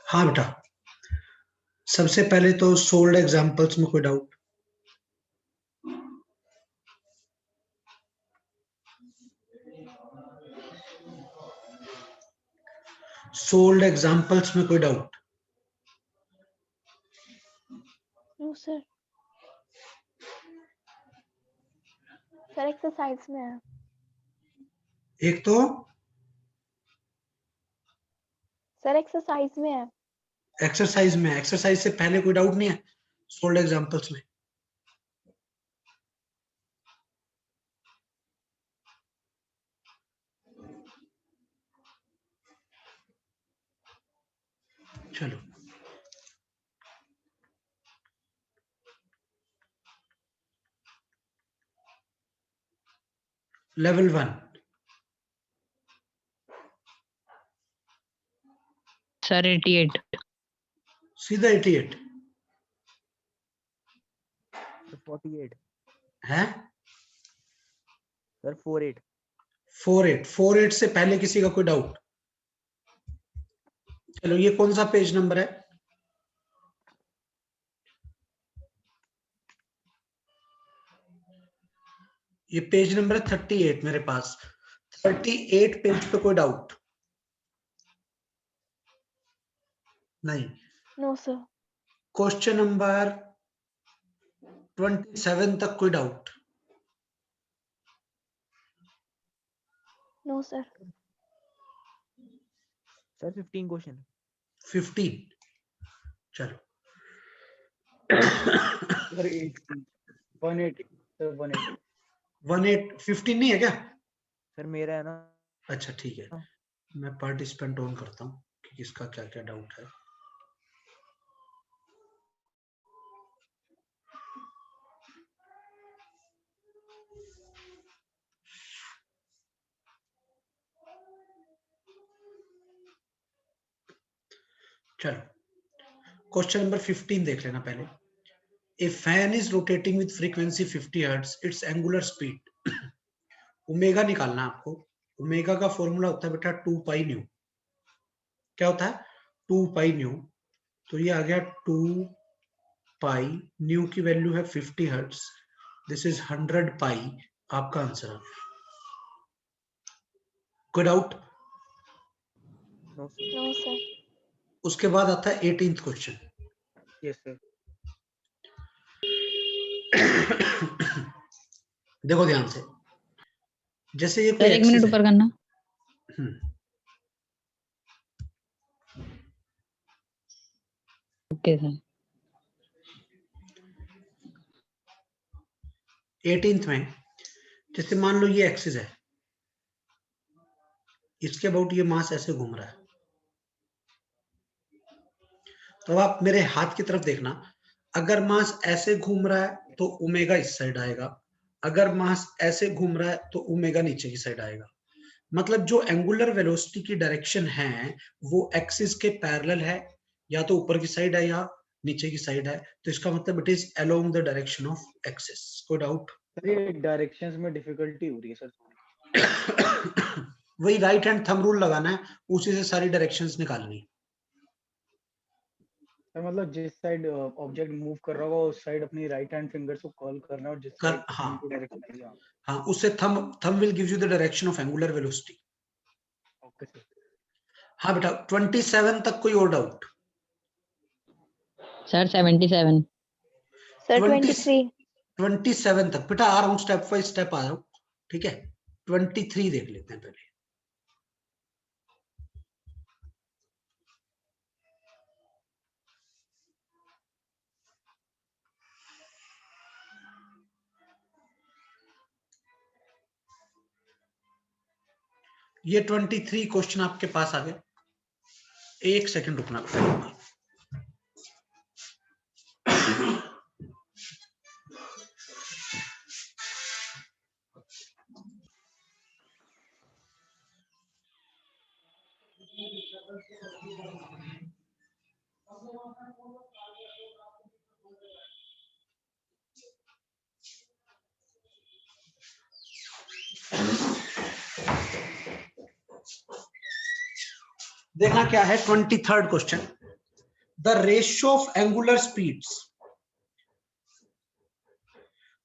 हाँ बेटा, सबसे पहले तो सोल्ड एग्जांपल्स में कोई डाउट? सोल्ड एग्जांपल्स में कोई doubt? No sir. Sir exercise में है। एक तो सर एक्सरसाइज में है। एक्सरसाइज में, एक्सरसाइज से पहले कोई डाउट नहीं है सोल्ड एग्जांपल्स में? चलो, लेवल 1 सर 88 सीधा 88 48 है। सर 48 48 से पहले किसी का कोई डाउट? चलो, ये कौन सा पेज नंबर है? ये पेज नंबर है 38 मेरे पास। 38 पेज पे कोई डाउट? नहीं। No sir. क्वेश्चन नंबर 27 तक कोई doubt? No sir. Sir 15 question 15। चलो, सर 180 सर 180 15 नहीं है क्या? सर मेरा है ना। अच्छा ठीक है, मैं पार्टिसिपेंट ऑन करता हूँ कि किसका क्या क्या डाउट है। चलो, क्वेश्चन नंबर 15 देख लेना पहले। ए fan is rotating with frequency 50 hertz, it's angular speed. Omega निकालना है आपको। ओमेगा का फॉर्मूला होता है बेटा 2 पाई न्यू। क्या होता है? 2 पाई न्यू। तो ये आ गया 2 पाई न्यू की वैल्यू है 50 हर्ट्ज। दिस इज 100 पाई। आपका आंसर आ गया। कोई doubt? No sir. No sir. उसके बाद आता है 18th क्वेश्चन। Yes sir. देखो ध्यान से, जैसे ये सर कोई 1 मिनट एक्सिस है। ऊपर करना। Okay sir. 18th में जैसे मान लो ये एक्सिस है, इसके अबाउट ये मास ऐसे घूम रहा है। तो आप मेरे हाथ की तरफ देखना, अगर मास ऐसे घूम रहा है तो ओमेगा इस साइड आएगा, अगर मास ऐसे घूम रहा है तो ओमेगा नीचे की साइड आएगा। मतलब जो एंगुलर वेलोसिटी की डायरेक्शन है वो एक्सिस के पैरेलल है, या तो ऊपर की साइड है या नीचे की साइड है। तो इसका मतलब it is along the direction of axis. कोई डाउट? सर ये डायरेक्शंस में डिफिकल्टी हो रही है सर थोड़ी। वही राइट हैंड थंब रूल लगाना है, उसी से सारी डायरेक्शंस निकालनी। सर मतलब जिस साइड ऑब्जेक्ट मूव कर रहा होगा उस साइड अपनी राइट हैंड फिंगर्स को कर्ल करना है और जिस साइड हाँ उनकी डायरेक्शन है। हाँ, उससे thumb will give you the direction of angular velocity. Okay sir. हाँ बेटा, 27 तक कोई और डाउट? Sir 77 sir 20 23। 27 तक बेटा आ रहा हूँ, स्टेप बाय स्टेप आ रहा हूँ, ठीक है। 23 देख लेते हैं पहले। ये 23 क्वेश्चन आपके पास आ गए। एक सेकंड रुकना पड़ेगा। देखना क्या है 23rd question. The ratio of angular speeds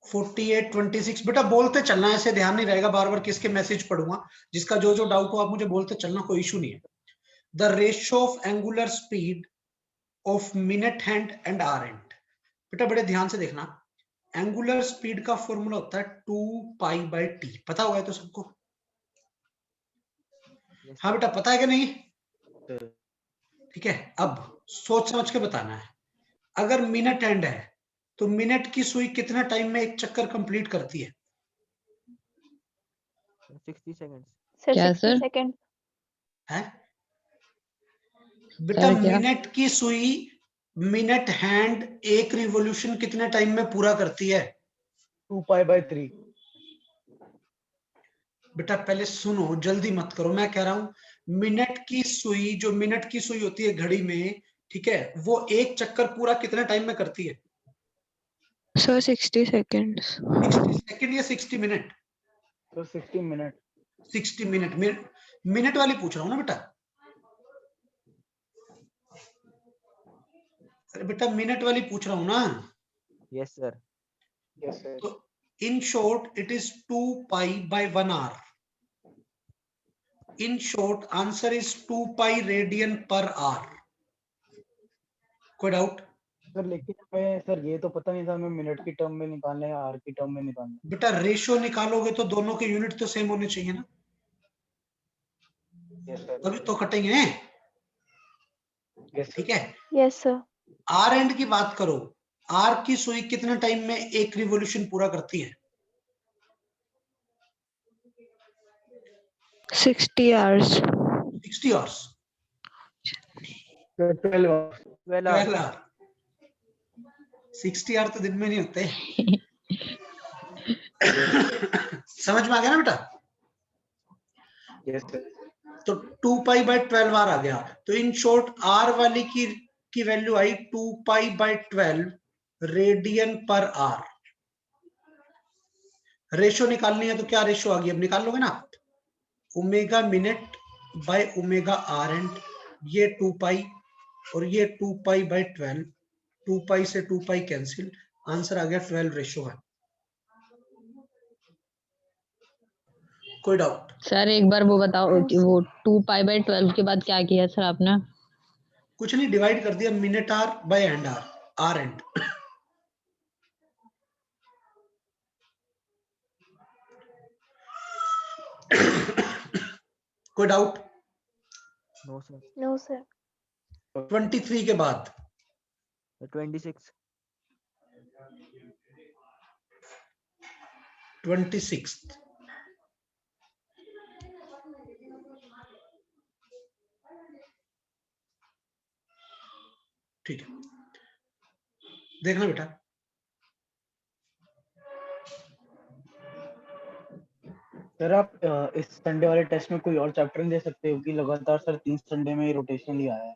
48-26। बेटा बोलते चलना, ऐसे ध्यान नहीं रहेगा, बार बार किसके मैसेज पढ़ूंगा। जिसका जो जो डाउट हो आप मुझे बोलते चलना, कोई इशू नहीं है। The ratio of angular speed of minute hand and hour hand. बेटा बड़े ध्यान से देखना, एंगुलर स्पीड का फॉर्मूला होता है 2π/t। पता हुआ है तो सबको? Yes, हाँ sir. बेटा पता है कि नहीं? sir. ठीक है, अब सोच समझ के बताना है। अगर मिनट हैंड है तो मिनट की सुई कितने टाइम में एक चक्कर कंप्लीट करती है? 60 seconds. सर क्या 60 सर? सेकंड। है बेटा, सर क्या? मिनट की सुई, मिनट हैंड एक रिवॉल्यूशन कितने टाइम में पूरा करती है? 2π/3। बेटा पहले सुनो, जल्दी मत करो, मैं कह रहा हूं मिनट की सुई, जो मिनट की सुई होती है घड़ी में, ठीक है, वो एक चक्कर पूरा कितने टाइम में करती है? Sir 60 seconds. 60 सेकंड या 60 मिनट? तो 60 मिनट। 60 मिनट। मिनट वाली पूछ रहा हूं ना बेटा। अरे बेटा मिनट वाली पूछ रहा हूं ना। Yes, sir. Yes sir. तो in short it is 2π/1 hour. In short answer is 2π radian per hour. कोई डाउट? सर लेकिन हमें सर ये तो पता नहीं था हमें मिनट की टर्म में निकालना है आर की टर्म में निकालना है। बेटा रेशियो निकालोगे तो दोनों के यूनिट तो सेम होने चाहिए ना, यस सर। तभी तो कटेंगे। यस ठीक है, यस सर। आर एंड की बात करो, आर की सुई कितने टाइम में एक रिवॉल्यूशन पूरा करती है? 60 hours. 60 hours. 12 hours। 12 hours. 12 hour. 60 hour तो दिन में नहीं होते। समझ में आ गया ना बेटा? Yes sir. तो 2π/12 आर आ गया। तो इन शॉर्ट आर वाली की वैल्यू आई 2π/12 रेडियन पर आर। रेशियो निकालनी है तो क्या रेशियो आ गई, अब निकाल लोगे ना आप? Omega minute by omega hour and, ये 2π और ये 2π/12, 2π से 2π कैंसिल, आंसर आ गया 12:1। कोई डाउट? सर एक बार वो बताओ No, कि वो 2π/12 के बाद क्या किया सर आपने? कुछ नहीं, डिवाइड कर दिया minute hour by and hour, hour and. कोई doubt? No, sir. no sir. 23 के बाद 26. 26। ठीक है, देखना बेटा, सर आप इस संडे वाले टेस्ट में कोई और चैप्टर नहीं दे सकते हो कि लगातार सर 3 संडे में ही रोटेशन लिया है।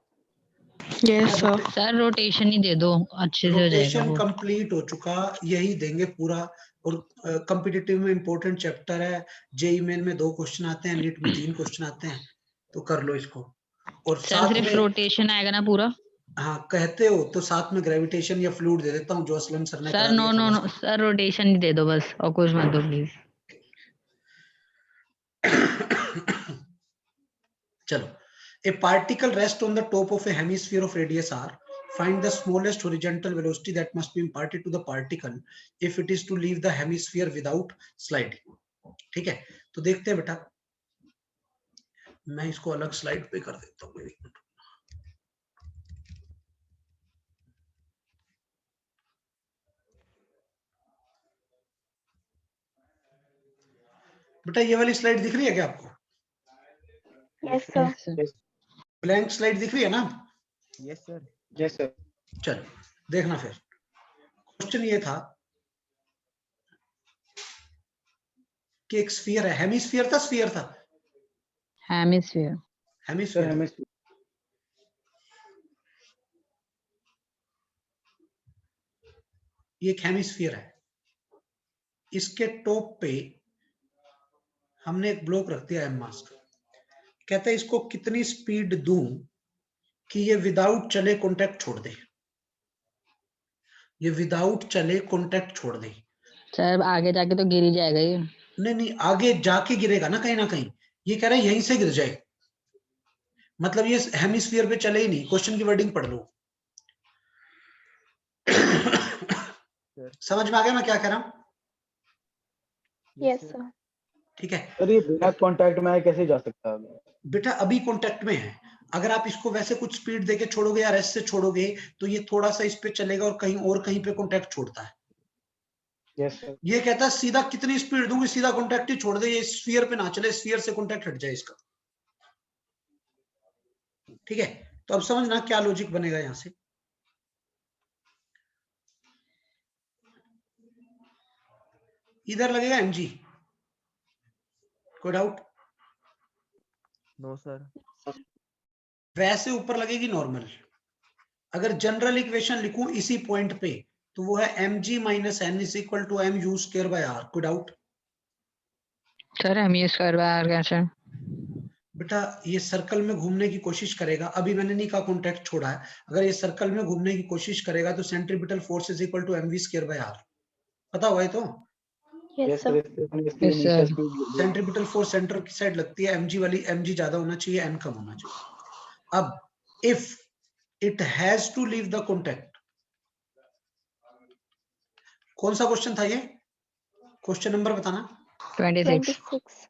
Yes sir. सर रोटेशन ही दे दो, अच्छे से हो जाएगा रोटेशन वो। कंप्लीट हो चुका, यही देंगे पूरा। और कॉम्पिटिटिव में इंपॉर्टेंट चैप्टर है, जेई मेन में 2 क्वेश्चन आते हैं, नीट में 3 क्वेश्चन आते हैं, तो कर लो इसको। और सर साथ सिर्फ में, रोटेशन आएगा ना पूरा? हाँ कहते हो तो साथ में ग्रेविटेशन या फ्लूइड दे देता हूँ, जो असलम सर ने सर करा नो दिया नो था नो वो। सर रोटेशन ही दे दो बस, और कुछ मत दो प्लीज। चलो, a particle rests on the top of a hemisphere of radius r. Find the smallest horizontal velocity that must be imparted to the particle if it is to leave the hemisphere without sliding. ठीक है, तो देखते हैं बेटा, मैं इसको अलग slide पे कर देता हूँ। बेटा ये वाली स्लाइड दिख रही है क्या आपको? Yes sir. Yes, sir. Blank slide दिख रही है ना? Yes, sir. Yes sir. चलो देखना, फिर क्वेश्चन ये था कि एक स्फीयर है, हेमिस्फीयर था, स्फीयर था, हेमिस्फीयर। Sir hemisphere. हमें ये एक हेमिस्फीयर है, इसके टॉप पे हमने एक ब्लॉक रख दिया एम मास का। कहते हैं इसको कितनी स्पीड दूं कि ये विदाउट चले कॉन्टैक्ट छोड़ दे, ये विदाउट चले कॉन्टैक्ट छोड़ दे। सर आगे जाके तो गिर ही जाएगा ये। नहीं नहीं, आगे जाके गिरेगा ना कहीं ना कहीं, ये कह रहा है यहीं से गिर जाए, मतलब ये हेमिस्फीयर पे चले ही नहीं। क्वेश्चन की वर्डिंग पढ़ लो। समझ में आ गया मैं क्या कह रहा हूं? Yes, sir. ठीक है सर ये बिना कांटेक्ट में कैसे जा सकता है? बेटा, अभी कॉन्टैक्ट में है। अगर आप इसको वैसे कुछ स्पीड देके छोड़ोगे या रेस्ट से छोड़ोगे तो ये थोड़ा सा इस पे चलेगा और कहीं पे कॉन्टैक्ट छोड़ता है। Yes sir. ये कहता है सीधा कितनी स्पीड दूंगी, सीधा कॉन्टैक्ट ही छोड़ दे, ये स्फीयर पे ना चले, स्फीयर से कॉन्टैक्ट हट जाए इसका। ठीक है, तो अब समझना क्या लॉजिक बनेगा यहां से। इधर लगेगा mg, कोई डाउट? No sir. वैसे ऊपर लगेगी नॉर्मल। अगर जनरल इक्वेशन लिखूं इसी पॉइंट पे तो वो है mg minus n is equal to m u square by r। कोई डाउट? सर हम ये स्क्वायर बाय आर कैसे? बेटा ये सर्कल में घूमने की कोशिश करेगा, अभी मैंने नहीं कहा कॉन्टैक्ट छोड़ा है, अगर ये सर्कल में घूमने की कोशिश करेगा तो centripetal force is equal to mv square by r। पता हुआ है तो? Yes, yes sir. सर, इसने इसकी Yes, initial sir. Speed centripetal force centre की साइड लगती है, mg वाली, mg ज्यादा होना चाहिए, n कम होना चाहिए। अब if it has to leave the contact, कौन सा क्वेश्चन था ये? क्वेश्चन नंबर बताना। 26.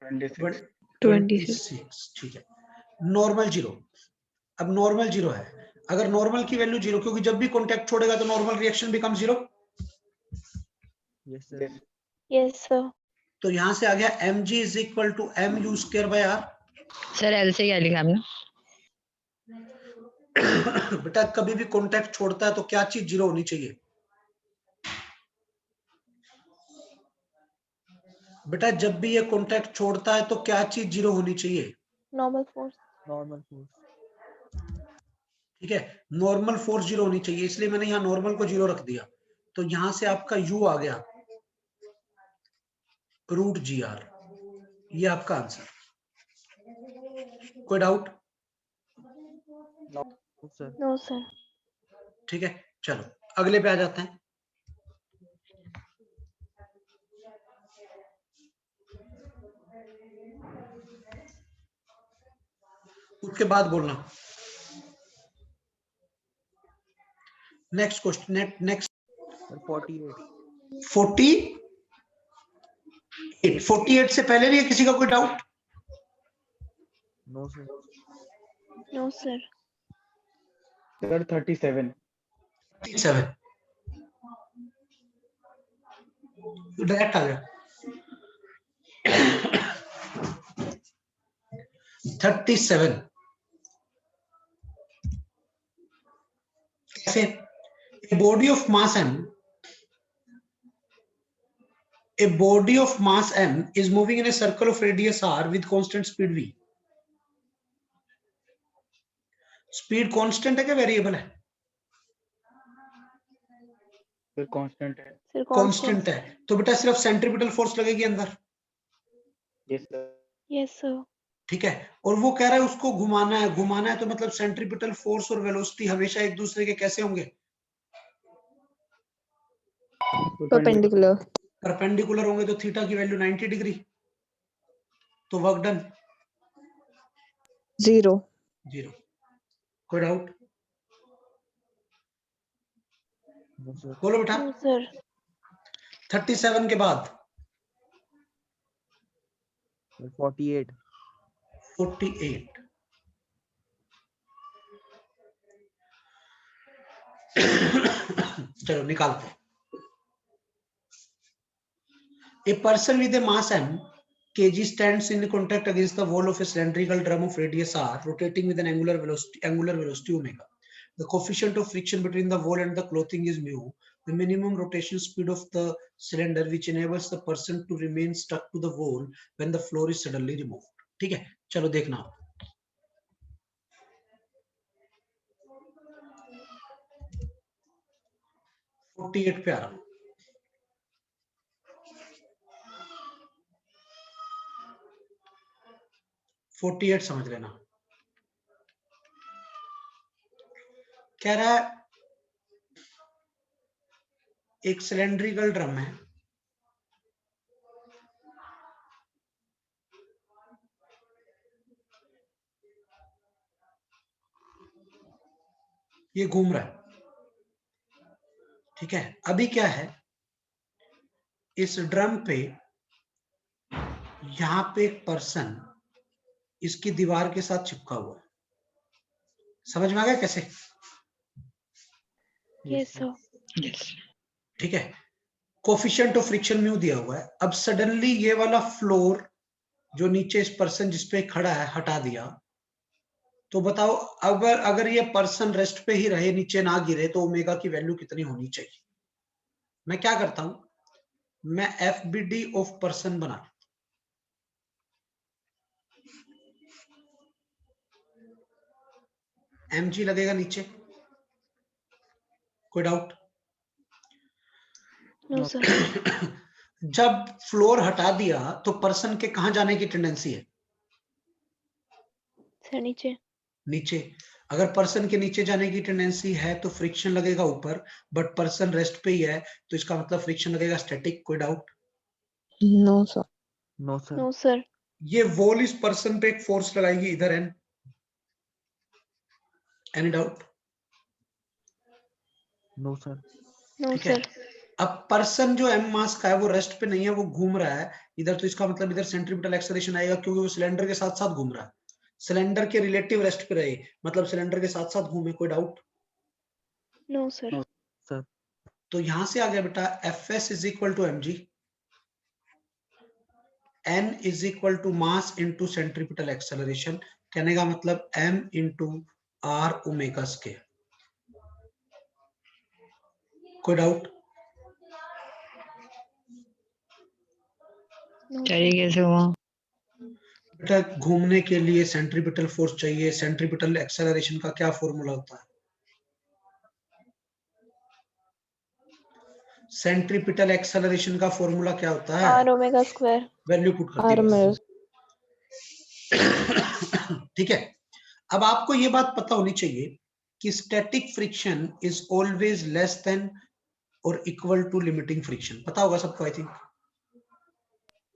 26. 26। ठीक है, नॉर्मल जीरो। अब नॉर्मल जीरो है, अगर नॉर्मल की वैल्यू जीरो, क्योंकि जब भी कॉन्टैक्ट छोड़ेगा तो normal reaction become zero. Yes sir. Yes, sir. तो यहां से आ गया mg is equal to m u square by r। Sir L से क्या लिखा आपने? बेटा कभी भी कॉन्टैक्ट छोड़ता है तो क्या चीज जीरो होनी चाहिए? बेटा जब भी ये कॉन्टैक्ट छोड़ता है तो क्या चीज जीरो होनी चाहिए? Normal force. Normal force. ठीक है, नॉर्मल फोर्स जीरो होनी चाहिए, इसलिए मैंने यहाँ नॉर्मल को जीरो रख दिया। तो यहां से आपका u आ गया रूट जी आर, ये आपका आंसर। कोई doubt? No sir. No, sir. ठीक है, चलो अगले पे आ जाते हैं। उसके बाद बोलना। Next question, next. 48। 48 से पहले भी है किसी का कोई doubt? No sir. No, sir. Sir 37। 37 direct आ गया। 37 कैसे? A body of mass m, a body of mass m is moving in a circle of radius r with constant speed v। Speed constant है क्या variable है? Sir constant है। Sir, constant constant. है, तो बेटा सिर्फ सेंट्रीपिटल फोर्स लगेगी अंदर। Yes sir. Yes, sir. ठीक है, और वो कह रहा है उसको घुमाना है, घुमाना है तो मतलब सेंट्रीपिटल फोर्स और वेलोसिटी हमेशा एक दूसरे के कैसे होंगे? Perpendicular. परपेंडिकुलर होंगे, तो थीटा की वैल्यू 90 डिग्री। तो वर्क डन 0. 0। कोई डाउट? No sir. बोलो बेटा। No, sir. 37 के बाद 48। 48। चलो निकालते हैं। A person with a mass m kg stands in contact against the wall of a cylindrical drum of radius r, rotating with an angular velocity omega. The coefficient of friction between the wall and the clothing is mu. The minimum rotation speed of the cylinder, which enables the person to remain stuck to the wall when the floor is suddenly removed. ठीक है, चलो देखना। $48 पे आ रहा हूं। $48 समझ लेना। कह रहा है एक सिलेंड्रिकल ड्रम है, ये घूम रहा है, ठीक है। अभी क्या है, इस ड्रम पे यहां पे एक पर्सन इसकी दीवार के साथ चिपका हुआ है। समझ में आ गया कैसे? Yes, sir. ठीक है। कोफिशिएंट ऑफ फ्रिक्शन म्यू दिया हुआ है। अब सडनली ये वाला फ्लोर जो नीचे इस पर्सन जिसपे खड़ा है हटा दिया, तो बताओ अगर ये पर्सन रेस्ट पे ही रहे, नीचे ना गिरे, तो ओमेगा की वैल्यू कितनी होनी चाहिए? मैं क्या करता हूं, मैं FBD ऑफ पर्सन बना लेता हूं। mg लगेगा नीचे, कोई डाउट? No, sir. जब फ्लोर हटा दिया तो पर्सन के कहां जाने की टेंडेंसी है? Sir, नीचे. नीचे। अगर पर्सन के नीचे जाने की टेंडेंसी है तो फ्रिक्शन लगेगा ऊपर, बट पर्सन रेस्ट पे ही है तो इसका मतलब फ्रिक्शन लगेगा स्टैटिक। कोई doubt? No, sir. No sir. No, sir. ये वॉल इस पर्सन पे एक फोर्स लगाएगी इधर N. Any doubt? No sir. No, ठीक है। sir. अब पर्सन जो एम मास का है वो रेस्ट पे नहीं है, वो घूम रहा है इधर, तो इसका मतलब इधर सेंट्रीपिटल एक्सेलरेशन आएगा, क्योंकि वो सिलेंडर के साथ साथ घूम रहा है। सिलेंडर के रिलेटिव रेस्ट पे रहे, मतलब सिलेंडर के साथ साथ घूमे। कोई doubt? No, sir. No. Sir. तो यहां से आ गया बेटा Fs is equal to mg, n is equal to mass into centripetal acceleration. कहने का मतलब m into R omega square. कोई डाउट? No, sir sir. ये कैसे हुआ? बेटा घूमने के लिए सेंट्रीपिटल फोर्स चाहिए। सेंट्रीपिटल एक्सेलरेशन का क्या फॉर्मूला होता है? सेंट्रीपिटल एक्सेलरेशन का फॉर्मूला क्या होता है? R omega square. Value put कर R दी में बस। ठीक है। अब आपको ये बात पता होनी चाहिए कि static friction is always less than और इक्वल टू लिमिटिंग फ्रिक्शन। पता होगा सबको I think.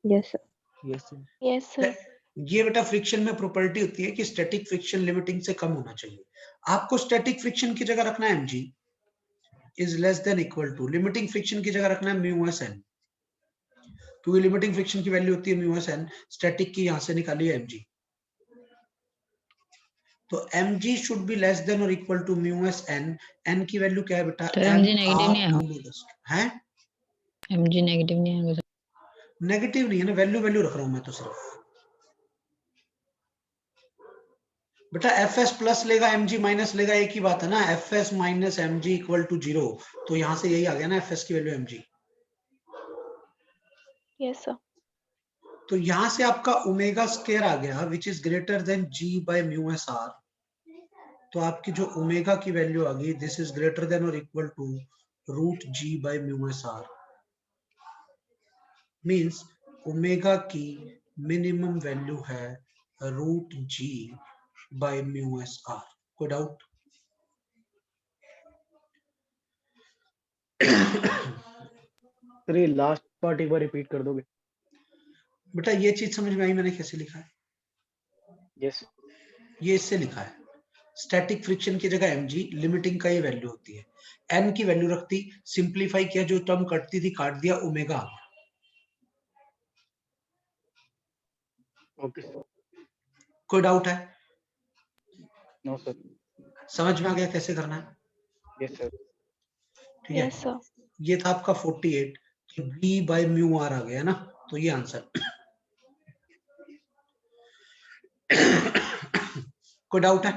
yes, sir. Yes sir. Yes, sir. ये बेटा फ्रिक्शन में प्रॉपर्टी होती है कि स्टैटिक फ्रिक्शन लिमिटिंग से कम होना चाहिए। आपको स्टैटिक फ्रिक्शन की जगह रखना है mg is less than equal to, limiting friction की जगह रखना है म्यू एस एन, क्योंकि लिमिटिंग फ्रिक्शन की वैल्यू होती है म्यू एस एन, स्टैटिक की यहां से निकाली है mg। तो mg should be less than और equal to mu S N. N की वैल्यू क्या है बेटा? सर mg नेगेटिव नहीं है? है mg नेगेटिव नहीं है? नेगेटिव नहीं है ना, वैल्यू वैल्यू रख रहा हूं मैं तो सिर्फ। बेटा fs प्लस लेगा mg माइनस लेगा, एक ही बात है ना। fs minus mg equal to 0, तो यहां से यही आ गया ना fs की वैल्यू mg। Yes, sir. तो यहां से आपका ओमेगा स्क्वायर आ गया which is greater than g by mu S R. तो आपकी जो ओमेगा की वैल्यू आ गई, दिस इज ग्रेटर देन और equal to root g by mu S R. Means omega की मिनिमम वैल्यू है root g by mu S R. कोई डाउट? सर ये लास्ट पार्ट एक बार रिपीट कर दोगे? बेटा ये चीज समझ में आई मैंने कैसे लिखा है? यस। ये इससे लिखा है, स्टैटिक फ्रिक्शन की जगह mg, लिमिटिंग का ये वैल्यू होती है। n की वैल्यू रखती, सिंप्लीफाई किया, जो टर्म कटती थी काट दिया, ओमेगा आ गया। Okay sir. कोई डाउट है? No sir. समझ में आ गया कैसे करना है? Yes sir. ठीक है। Yes, sir. ये था आपका 48, तो b बाय म्यू आर आ गया ना, तो ये आंसर। कोई डाउट है?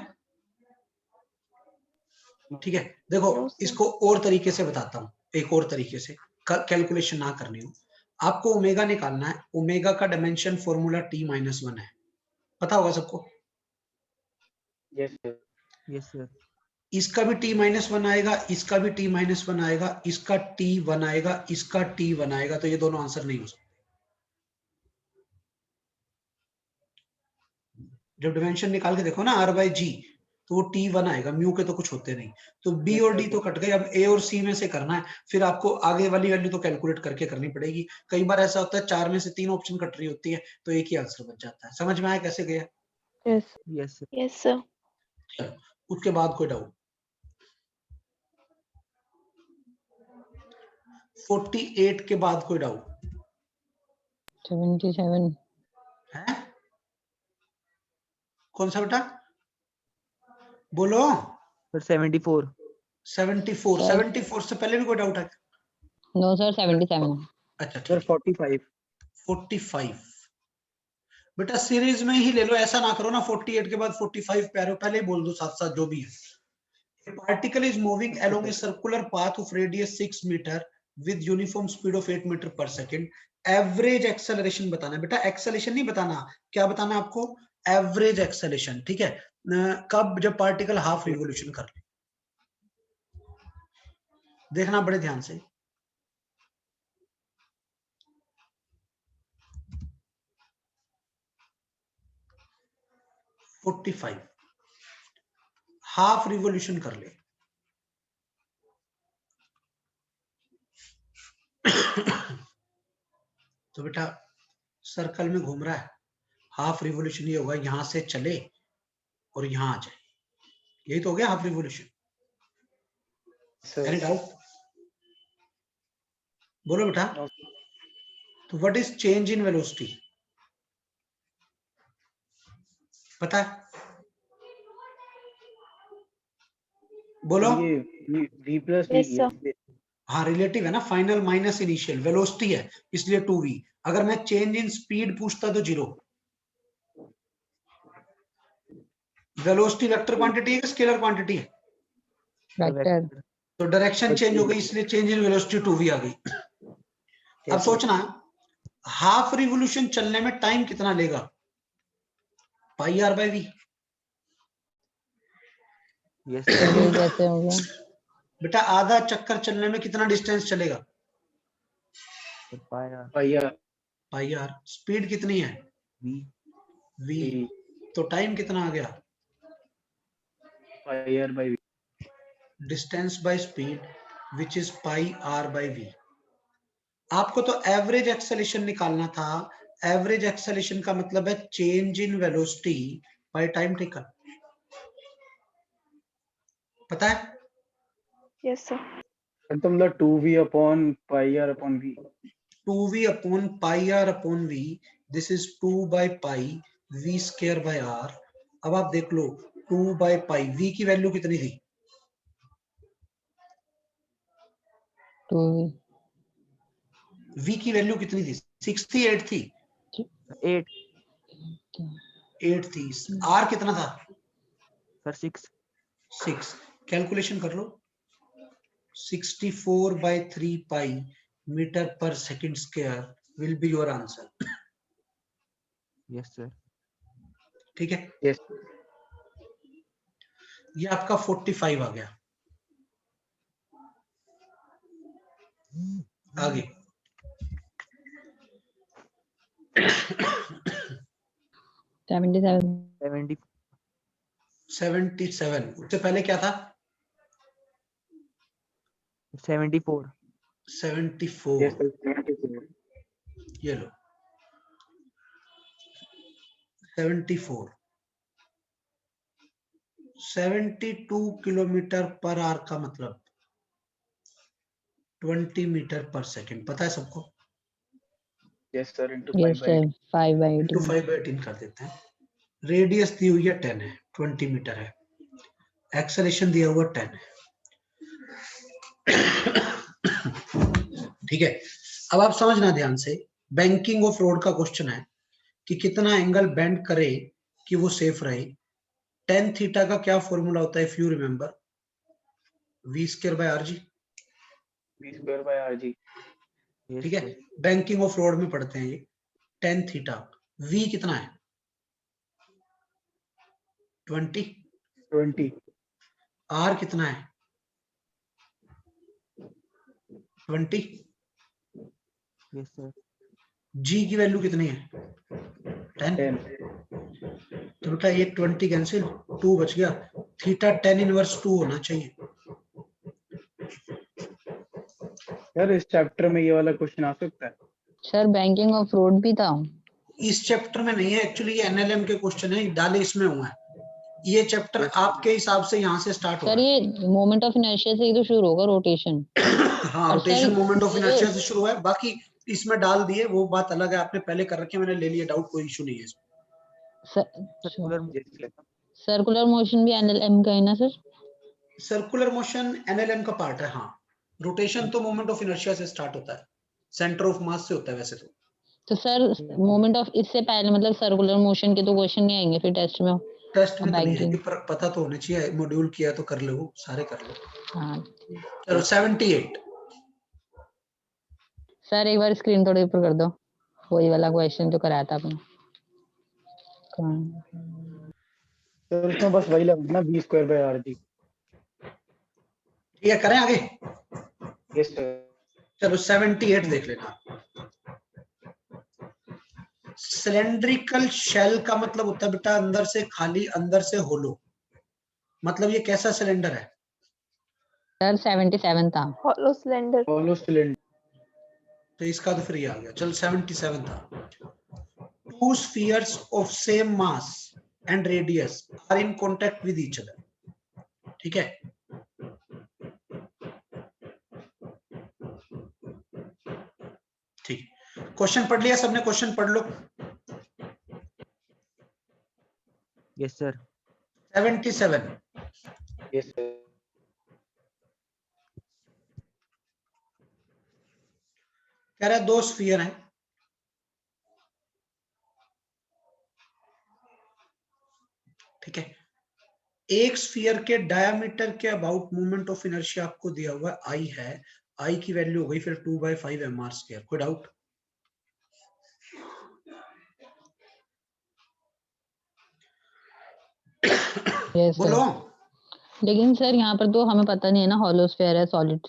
ठीक है। देखो No, sir. इसको और तरीके से बताता हूं, एक और तरीके से, कैलकुलेशन ना करनी हो। आपको ओमेगा निकालना है। ओमेगा का डायमेंशन फॉर्मूला t-1 है, पता होगा सबको। Yes sir. Yes sir. इसका भी t-1 आएगा, इसका भी t-1 आएगा, इसका t1 आएगा, इसका t1 आएगा, तो ये दोनों आंसर नहीं हो सकते। जब डायमेंशन निकाल के देखो ना r बाय जी, तो वो T1 आएगा, म्यू के तो कुछ होते नहीं, तो B और D तो कट गए। अब A और C में से करना है, फिर आपको आगे वाली वैल्यू तो कैलकुलेट करके करनी पड़ेगी। कई बार ऐसा होता है 4 में से 3 ऑप्शन कट रही होती है, तो एक ही आंसर बच जाता है। समझ में आया कैसे गया? Yes. Yes, sir. Yes, sir. चलो, उसके बाद कोई डाउट? 48 के बाद कोई डाउट 77. है? कौन सा बेटा? बोलो। Sir, 74. 74। Sir. 74 से पहले भी कोई डाउट है? No, sir. 77. अच्छा सर ठीक है। 45। 45 बेटा सीरीज में ही ले लो, ऐसा ना करो ना 48 के बाद 45 पे आ रहे हो, पहले ही बोल दो साथ साथ जो भी है। Particle is moving along a circular path of radius 6 metre with uniform speed of 8 metre per second. Average acceleration बताना है बेटा, एक्सेलरेशन नहीं बताना। क्या बताना है आपको? Average acceleration. ठीक है, कब? जब पार्टिकल हाफ रिवोल्यूशन कर ले। देखना बड़े ध्यान से। हाफ रिवोल्यूशन कर ले। तो बेटा सर्कल में घूम रहा है, हाफ रिवोल्यूशन ये होगा, यहां से चले और यहां आ जाए, यही तो हो गया हाफ रिवोल्यूशन। Any doubt? बोलो बेटा। तो what is change in velocity? पता है? बोलो। ये v plus Yes, sir. v। हाँ रिलेटिव है ना, फाइनल माइनस इनिशियल, वेलोसिटी है इसलिए 2v। अगर मैं चेंज इन स्पीड पूछता तो 0। वेलोसिटी वेक्टर क्वांटिटी है कि स्केलर क्वांटिटी है? Vector. तो डायरेक्शन चेंज हो गई इसलिए चेंज इन वेलोसिटी 2v आ गई। अब सोचना हाफ रिवोल्यूशन चलने में टाइम कितना लेगा? Pi R by V. Yes, sir. ये कैसे हो गया? बेटा आधा चक्कर चलने में कितना डिस्टेंस चलेगा? Sir, pi r भैया पाई आर। स्पीड कितनी है? v. वी। तो टाइम कितना आ गया? Pi R by v। Distance by speed which is pi R by V. आपको तो एवरेज एक्सेलेरेशन निकालना था। एवरेज एक्सेलेरेशन का मतलब है change in velocity by time taken. पता है? Yes, sir. तो मतलब 2v upon pi R upon v। 2v upon pi R upon V, this is 2 by pi V square by R. अब आप देख लो 2 बाई पाई, वी की वैल्यू कितनी थी? 2v. वी की वैल्यू कितनी थी? 6 थी 8 थी? 8. 8 थी। आर कितना था? Sir, 6. 6। कैलकुलेशन कर लो। 64 by 3 pi meter per second square will be your answer. Yes, sir. ठीक है, यस ये आपका 45 आ गया। आगे 77. 70. 77। उससे पहले क्या था? 74. 74। यस 74। ये लो 74। 72 किलोमीटर पर आवर का मतलब 20 मीटर पर सेकंड। पता है सबको? Yes sir into Yes, 5 by sir. 5 by into 18. 5 by 18 कर देते हैं। रेडियस दी हुई है 10 है, 20 मीटर है। एक्सेलरेशन दिया हुआ 10 है। ठीक है, अब आप समझना ध्यान से। बैंकिंग ऑफ रोड का क्वेश्चन है कि कितना एंगल बेंड करे कि वो सेफ रहे। टेन थीटा का क्या फॉर्मूला होता है? If you remember, V square by R G. v square by R G. Yes, ठीक है, sir. बैंकिंग ऑफ रोड में पढ़ते हैं ये। टेन थीटा, वी कितना है? 20। 20 आर कितना है? 20। Yes, sir. जी की वैल्यू कितनी है? 10। 10 तो बेटा ये 20 कैंसिल, 2 बच गया। थीटा tan इनवर्स 2 होना चाहिए। यार इस चैप्टर में ये वाला क्वेश्चन आ सकता है। सर बैंकिंग और फ्रॉड भी था। इस चैप्टर में नहीं है एक्चुअली, ये एनएलएम के क्वेश्चन है, डाले इसमें हुआ है। ये चैप्टर Yes. आपके हिसाब से यहाँ से स्टार्ट हो सर रहा है। ये मोमेंट ऑफ इनर्शिया से ही तो शुरू होगा रोटेशन। हाँ, और रोटेशन सर, मोमेंट ऑफ ये इनर्शिया जो- से शुरू है, बाकी इसमें डाल दिए वो बात अलग है, आपने पहले कर रखे, मैंने ले लिया, डाउट कोई इशू नहीं है इसमें। सर्कुलर सर्कुलर मोशन भी एनएलएम का है ना सर? सर्कुलर मोशन एनएलएम का पार्ट है। हाँ, रोटेशन तो मोमेंट ऑफ इनर्शिया से स्टार्ट होता है, सेंटर ऑफ मास से होता है वैसे तो सर मोमेंट ऑफ इससे पहले मतलब सर्कुलर मोशन के तो क्वेश्चन नहीं आएंगे फिर टेस्ट में? टेस्ट में तो नहीं है बैंकिंग। कि पता तो होना चाहिए, मॉड्यूल किया तो कर लो, सारे कर लो। हाँ चलो 78। सर एक बार स्क्रीन थोड़ी ऊपर कर दो, वही वाला क्वेश्चन जो कराया था आपने। तो उसमें बस वही लगना v²/rg। ठीक है, करें आगे। Yes sir. चलो 78 देख लेना। सिलेंड्रिकल शेल का मतलब होता है बेटा अंदर से खाली, अंदर से होलो। मतलब ये कैसा सिलेंडर है? सर 77 था। hollow cylinder. hollow cylinder. तो इसका तो फिर ये आ गया। चल 77 था। Two spheres of same mass and radius are in contact with each other. ठीक है, ठीक। क्वेश्चन पढ़ लिया सबने? क्वेश्चन पढ़ लो। Yes sir 77 yes sir. कह रहा है दो स्फीयर हैं, ठीक है। एक स्फीयर के डायमीटर के अबाउट मोमेंट ऑफ इनर्शिया आपको दिया हुआ है, आई है। आई की वैल्यू हो गई फिर 2/5 mr²। कोई डाउट? यस बोलो। सर। लेकिन सर यहाँ पर तो हमें पता नहीं है ना हॉलो स्फीयर है सॉलिड।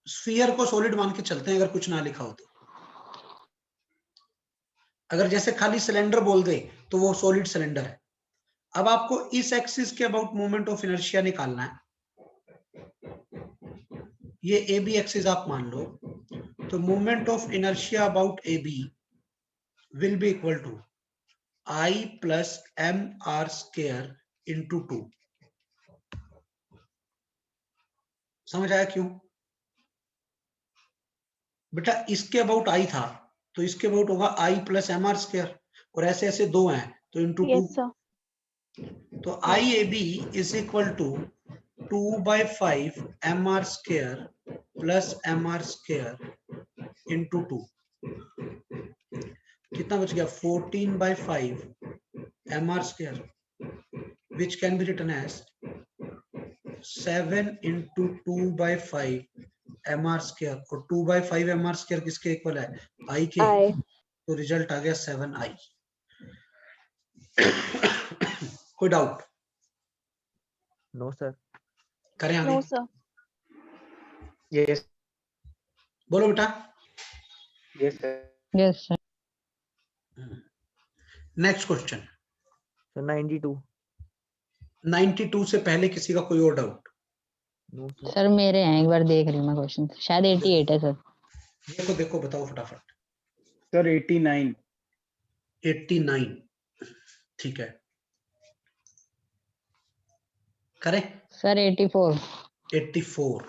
स्फीयर को सॉलिड मान के चलते हैं अगर कुछ ना लिखा हो तो। अगर जैसे खाली सिलेंडर बोल दे तो वो सॉलिड सिलेंडर है। अब आपको इस एक्सिस के अबाउट मोमेंट ऑफ इनर्शिया निकालना है। ये ए बी एक्सिस आप मान लो, तो moment of inertia about A B will be equal to I plus M R square into 2। समझ आया क्यों? बेटा इसके अबाउट आई था तो इसके अबाउट होगा आई प्लस एम आर स्क्वायर, और ऐसे ऐसे दो हैं तो इंटू 2। Yes sir. तो I A B is equal to 2/5 mr² plus mr² into 2। कितना बच गया? 14/5 mr², which can be written as 7 into 2/5 mr²। और 2/5 mr² किसके इक्वल है? आई के। I. तो रिजल्ट आ गया 7i। कोई डाउट? नो सर करें आगे? No sir. यस बोलो बेटा। Yes sir. Yes sir. Next question. Sir 92 92 से पहले किसी का कोई और डाउट? नो सर सर मेरे हैं, एक बार देख रही हूँ मैं क्वेश्चन, शायद 88 है सर। देखो देखो, बताओ फटाफट। सर 89। 89 ठीक है, करें? सर 84। 84।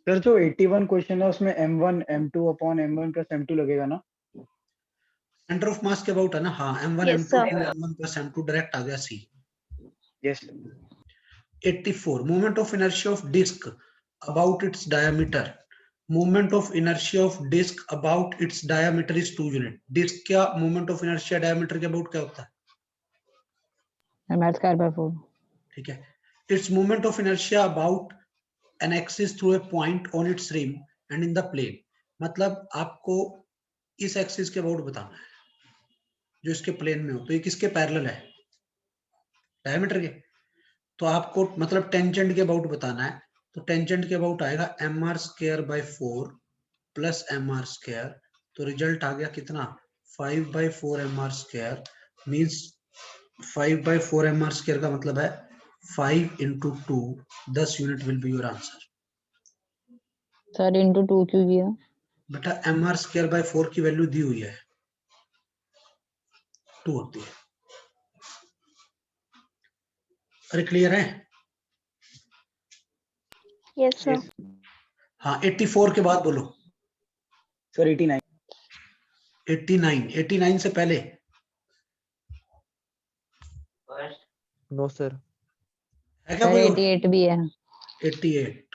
सर जो 81 क्वेश्चन है उसमें m1 m2 upon m1 plus m2 लगेगा ना? सेंटर ऑफ मास के अबाउट है ना? हाँ, m1 Yes, m2 sir. m1 plus m2 direct आ गया C. Yes 84 moment of inertia of disc about its diameter. Moment of inertia of disc about its diameter is 2 unit. Disc का moment of inertia diameter के about क्या होता है? mr²/4। ठीक है। It's moment of inertia about an axis through a point on its rim and in the plane। मतलब आपको इस एक्सिस के अबाउट बताना है जो इसके प्लेन में हो। तो ये किसके पैरेलल है? डायमीटर के। तो आपको मतलब टेंजेंट के अबाउट बताना है, तो टेंजेंट के अबाउट आएगा mr²/4 प्लस mr²। तो रिजल्ट आ गया कितना? 5/4 mr²। मीन्स 5/4 mr² का मतलब है 5 into 2, 10 unit will be your answer. Sir into 2 क्यों किया? बेटा mr²/4 की वैल्यू दी हुई है, 2 होती है। अरे क्लियर है? Yes, sir. Yes. हाँ 84 के बाद बोलो। सर 89. 89 से पहले नो सर। है क्या सर कोई और? 88 भी है। 88।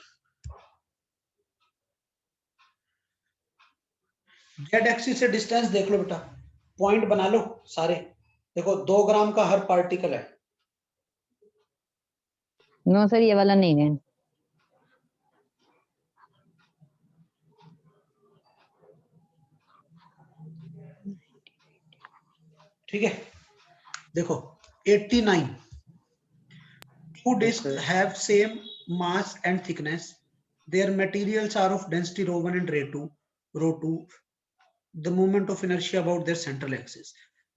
जेड एक्सिस से डिस्टेंस देख लो बेटा, पॉइंट बना लो सारे। देखो 2 ग्राम का हर पार्टिकल है। नो सर ये वाला नहीं है। ठीक है, देखो 89, two discs sir. have same mass and thickness, their materials are of density ρ1 and ρ2, the moment of inertia about their central axis।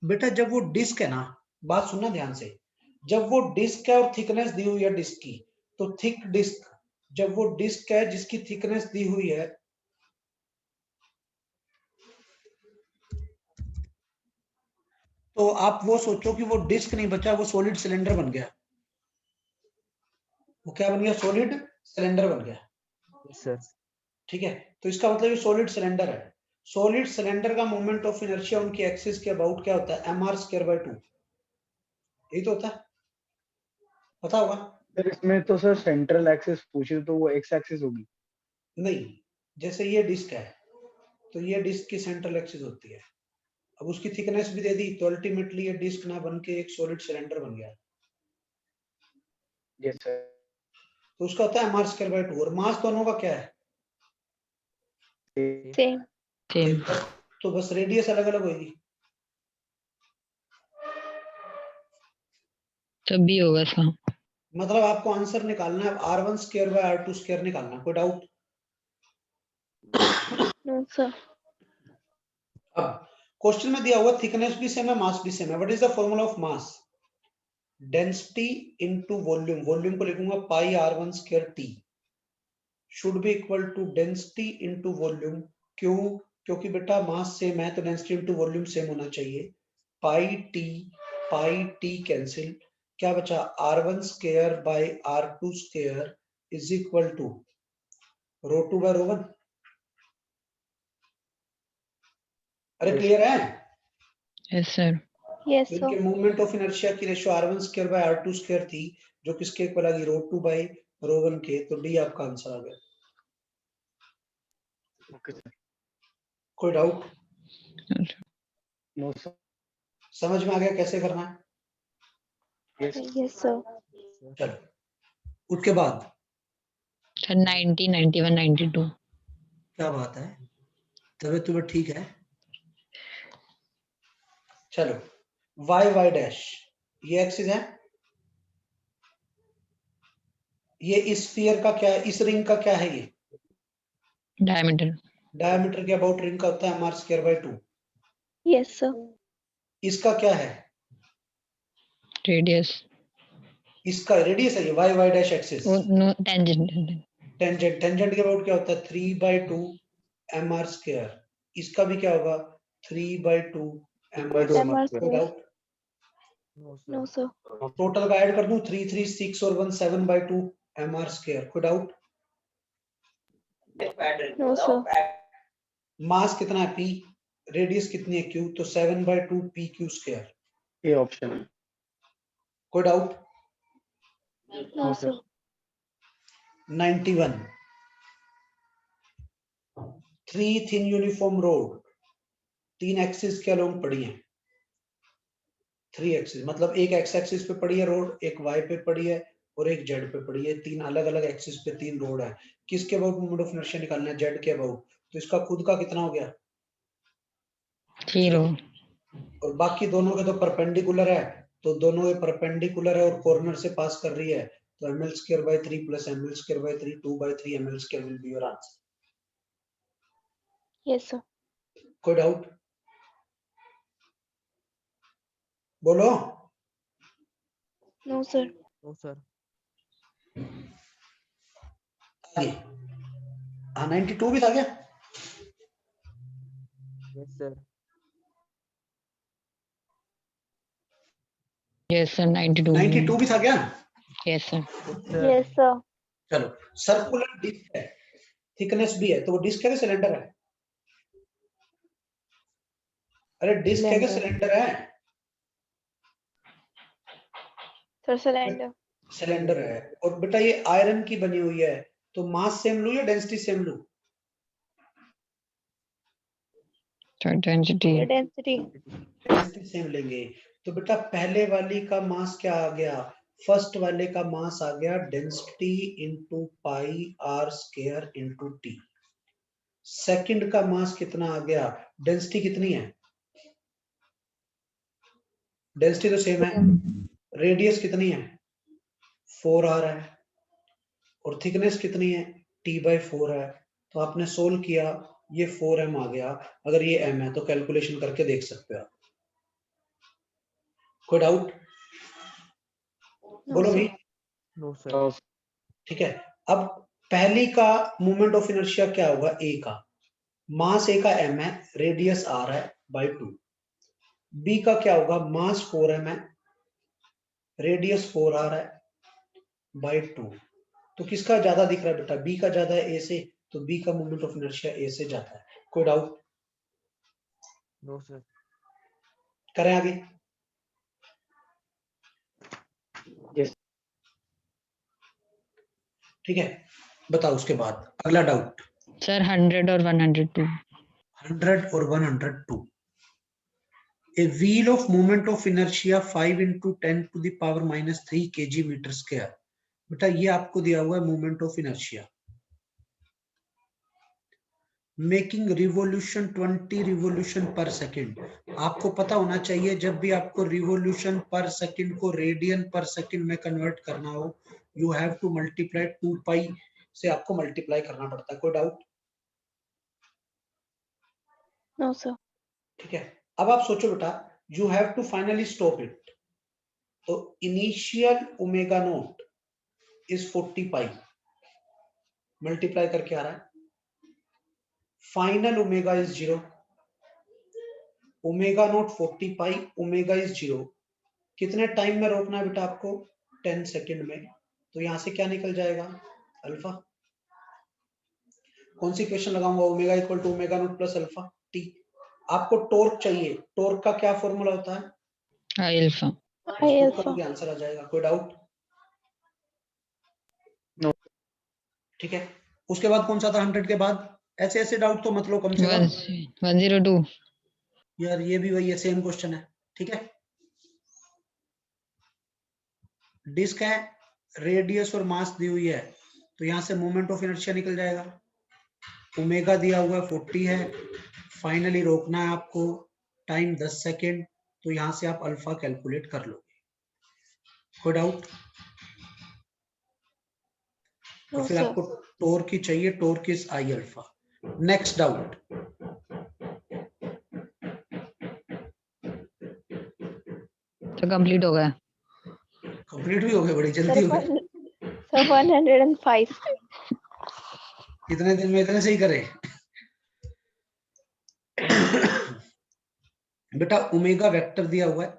बेटा जब वो डिस्क है ना, बात सुनना ध्यान से, जब वो डिस्क है और थिकनेस दी हुई है डिस्क की, तो थिक डिस्क, जब वो डिस्क है जिसकी थिकनेस दी हुई है, तो आप वो सोचो कि वो डिस्क नहीं बचा, वो सॉलिड सिलेंडर बन गया। वो क्या बन गया? सॉलिड सिलेंडर बन गया। Yes sir. ठीक है, तो इसका मतलब ये सॉलिड सिलेंडर है। सॉलिड सिलेंडर का मोमेंट ऑफ इनर्शिया उनकी एक्सिस के अबाउट क्या होता है? mr²/2। यही तो होता है, पता होगा। सर इसमें तो सर सेंट्रल एक्सिस पूछे तो वो एक्स एक्सिस होगी। नहीं, जैसे ये डिस्क है, तो ये डिस्क की सेंट्रल एक्सिस होती है। अब उसकी थिकनेस भी दे दी, तो अल्टीमेटली ये डिस्क ना बन के एक सॉलिड सिलेंडर बन गया। Yes sir. तो उसका होता है mr²/2। और मास दोनों का क्या है? Same. सेम। तो बस रेडियस अलग अलग होगी। तब भी होगा सर। मतलब आपको आंसर निकालना है r1²/r2² निकालना है। कोई डाउट? No, sir. अब क्वेश्चन में दिया हुआ थिकनेस भी सेम है, मास भी सेम है। What is the formula of mass? Density into volume. Volume को लिखूंगा πr1²t should be equal to density into volume. क्यों? क्योंकि बेटा मास सेम है तो डेंसिटी इनटू वॉल्यूम सेम होना चाहिए। पाई टी कैंसिल, क्या बचा? r1²/r2² is equal to ρ2/ρ1। अरे क्लियर है? Yes sir. Yes, तो sir. इनके मूवमेंट ऑफ इनर्शिया की रेशियो r1²/r2² थी, जो किसके इक्वल आ गई? ρ2/ρ1 के। तो डी आपका आंसर आ गया। Okay sir. कोई डाउट? No sir. समझ में आ गया कैसे करना है? Yes Yes, sir. चलो, उसके बाद सर 90, 91, 92। क्या बात है, तबीयत तुम्हें ठीक है? चलो, y डैश, ये एक्सिस है। ये इस स्फीयर का क्या है? इस रिंग का क्या है? ये डायमीटर। डायमीटर के अबाउट रिंग का होता है mr²/2। Yes, sir. इसका क्या है? रेडियस। इसका रेडियस है, ये y dash axis. No tangent. Tangent, tangent के अबाउट क्या होता है? 3/2 mr²। इसका भी क्या होगा? 3/2 mr²। MR कोई square. Doubt? No, sir. Total का ऐड कर दूं, 3, 3, 6 और 1 7/2 mr²। कोई डाउट? No, sir. मास कितना है? p, रेडियस कितनी है? q, तो 7/2 pq²। ये ऑप्शन है। कोई doubt? No, sir. 91, 3 thin uniform road 3 axis के अलोंग पड़ी है। 3 एक्सिस मतलब एक एक्स एक्सिस पे पड़ी है रोड, एक वाई पे पड़ी है और एक जेड पे पड़ी है। 3 अलग अलग एक्सिस पे 3 रोड है। किसके अबाउट मोमेंट ऑफ इनर्शिया निकालना है? जेड के अबाउट। तो इसका खुद का कितना हो गया? 0। और बाकी दोनों के तो परपेंडिकुलर है, तो दोनों के परपेंडिकुलर है और कॉर्नर से पास कर रही है, तो ml²/3 plus ml²/3 2/3 ml² will be your answer. Yes, sir. कोई डाउट? बोलो। No, sir. No, sir. आगे हाँ 92 भी था क्या? Yes, sir. Yes, sir. 92. 92 भी था क्या? Yes, sir. Yes, sir. Yes, sir. चलो सर्कुलर डिस्क है, थिकनेस भी है, तो वो डिस्क है कि सिलेंडर है? अरे डिस्क है कि Cylinder. सिलेंडर है? Sir, cylinder. सिलेंडर है। और बेटा ये आयरन की बनी हुई है, तो मास सेम लूं या डेंसिटी सेम लूं? So density. Your density. Density same लेंगे। तो बेटा पहले वाली का मास क्या आ गया? फर्स्ट वाले का मास आ गया density into pi R square into T. Second का मास कितना आ गया? डेंसिटी कितनी है? डेंसिटी तो सेम है। रेडियस कितनी है? 4r है। और थिकनेस कितनी है? t/4 है। तो आपने सोल्व किया, ये 4m आ गया। अगर ये m है तो कैलकुलेशन करके देख सकते हो आप। कोई डाउट? No, बोलो sir. भाई। No, sir. ठीक है। अब पहली का मोमेंट ऑफ इनर्शिया क्या होगा? ए का मास ए का m है, रेडियस r है बाई 2। बी का क्या होगा? मास 4m है, रेडियस 4r है बाई 2। तो किसका ज्यादा दिख रहा है बेटा? बी का ज्यादा है ए से, तो बी का मोमेंट ऑफ इनर्शिया ए से ज्यादा है। कोई डाउट? No, sir. करें आगे? Yes. ठीक है, बताओ उसके बाद अगला डाउट। Sir, 100 or 102. 100 और 102। A wheel of moment of inertia 5 into 10 to the power minus 3 kg meter square। बेटा ये आपको दिया हुआ है moment of inertia. Making revolution 20 revolution per second. आपको पता होना चाहिए जब भी आपको रिवोल्यूशन पर सेकेंड को रेडियन पर सेकेंड में कन्वर्ट करना हो, यू हैव टू मल्टीप्लाई 2 पाई से आपको मल्टीप्लाई करना पड़ता है। कोई डाउट? No, sir. ठीक है। अब आप सोचो बेटा, you have to finally stop it. तो initial omega naught is 40 pi, multiply करके आ रहा है। Final omega is 0, omega naught 40 pi, omega is 0। कितने टाइम में रोकना है बेटा आपको? 10 सेकेंड में। तो यहां से क्या निकल जाएगा? अल्फा। कौन सी इक्वेशन लगाऊंगा? Omega equal to omega naught plus alpha T. आपको टॉर्क चाहिए, टॉर्क का क्या फॉर्मूला होता है? Alpha. I alpha. करोगे आंसर आ जाएगा। कोई डाउट? No. ठीक है। उसके बाद कौन सा था 100 के बाद? ऐसे ऐसे डाउट तो मतलब कम से कम। 102. यार ये भी वही है, सेम क्वेश्चन है। ठीक है। डिस्क है, रेडियस और मास दी हुई है, तो यहां से मोमेंट ऑफ इनर्शिया निकल जाएगा। ओमेगा दिया हुआ है 40 है, फाइनली रोकना है आपको, टाइम 10 सेकेंड। तो यहां से आप अल्फा कैलकुलेट कर लोगे। कोई डाउट? तो No, फिर sir. आपको टॉर्क की चाहिए, torque is I alpha. Next doubt. तो कंप्लीट हो गया। कंप्लीट भी हो गए, बड़ी Sir, जल्दी हो गए। sir, 105. इतने दिन में इतने सही करे। बेटा ओमेगा वेक्टर दिया हुआ है,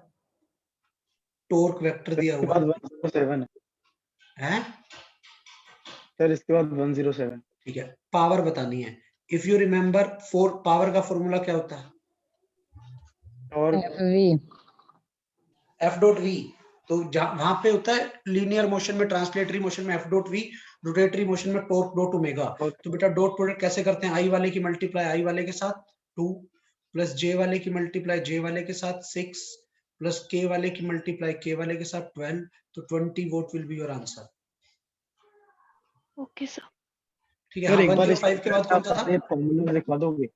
टॉर्क वेक्टर दिया इसके हुआ बाद 107 है। सर, इसके बाद 107। ठीक है, पावर बतानी है। If you remember, four power का फॉर्मूला क्या होता है? और FV. F dot we. तो वहां पे होता है लीनियर मोशन में, ट्रांसलेटरी मोशन में F dot V, rotatory motion में टॉर्क डॉट ओमेगा। तो बेटा डॉट प्रोडक्ट कैसे करते हैं? आई वाले की मल्टीप्लाई आई वाले के साथ 2, प्लस जे वाले की मल्टीप्लाई जे वाले के साथ 6, प्लस के वाले की मल्टीप्लाई के वाले के साथ 12। तो 20 vote will be your answer. Okay, sir. ठीक है। सर हाँ, एक बार 105 के बाद कौन सा था? फॉर्मूला लिखवा दोगे?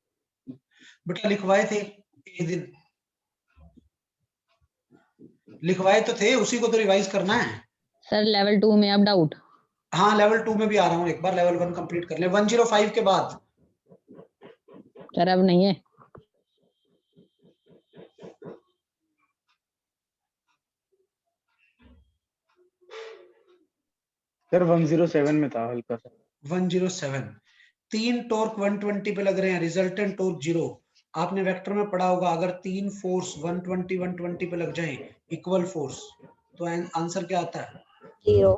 बेटा लिखवाए थे एक दिन, लिखवाए तो थे, उसी को तो रिवाइज करना है। सर लेवल 2 में अब डाउट। हाँ लेवल 2 में भी आ रहा हूँ, एक बार लेवल 1 कंप्लीट कर ले। 105 के बाद सर अब नहीं है। सर 107 में था हल्का सा। 107। 3 टॉर्क 120 पे लग रहे हैं, रिजल्टेंट टॉर्क 0। आपने वेक्टर में पढ़ा होगा, अगर 3 फोर्स 120 पे लग जाएं इक्वल फोर्स, तो आंसर क्या आता है? 0.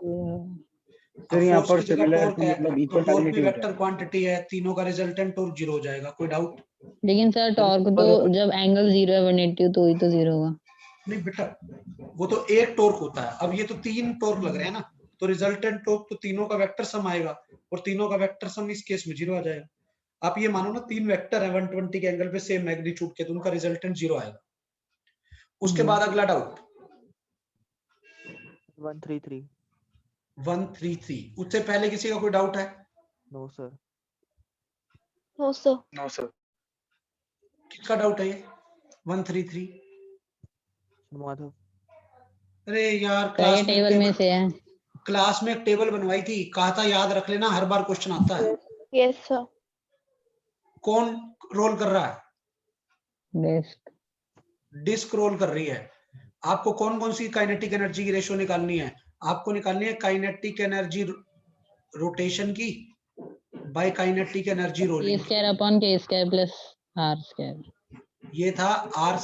अब सर यहाँ फोर्स पर की जगह सिमिलर टॉर्क है, मतलब तो इक्वल टॉर्क भी मैग्नीट्यूड वेक्टर है। क्वांटिटी है, तीनों का रिजल्टेंट टॉर्क 0 हो जाएगा। कोई डाउट? लेकिन सर टॉर्क तो जब एंगल 0 है 180 तो ही तो 0 होगा। नहीं बेटा, वो तो एक टॉर्क होता है। अब ये तो 3 टॉर्क लग रहे हैं ना, तो रिजल्टेंट टॉर्क तो तीनों का वेक्टर सम आएगा, और तीनों का वेक्टर सम इस केस में 0 आ जाएगा। आप ये मानो ना, 3 वेक्टर है 120 के एंगल पे सेम मैग्नीट्यूड के, तो उनका रिजल्टेंट 0 आएगा। उसके बाद अगला डाउट 133। 133। उससे पहले किसी का कोई डाउट है? No sir. No sir. No sir. किसका डाउट है ये 133? माधव। अरे यार, सर ये टेबल में से है। क्लास में एक टेबल बनवाई थी, कहा था याद रख लेना, हर बार क्वेश्चन आता है। Yes sir. कौन रोल कर रहा है? बेस्ट। डिस्क रोल कर रही है। आपको कौन कौन सी काइनेटिक एनर्जी की रेशियो निकालनी है? आपको निकालनी है काइनेटिक एनर्जी रोटेशन की बाय kinetic energy a rolling. Square upon K square plus R square. ये था R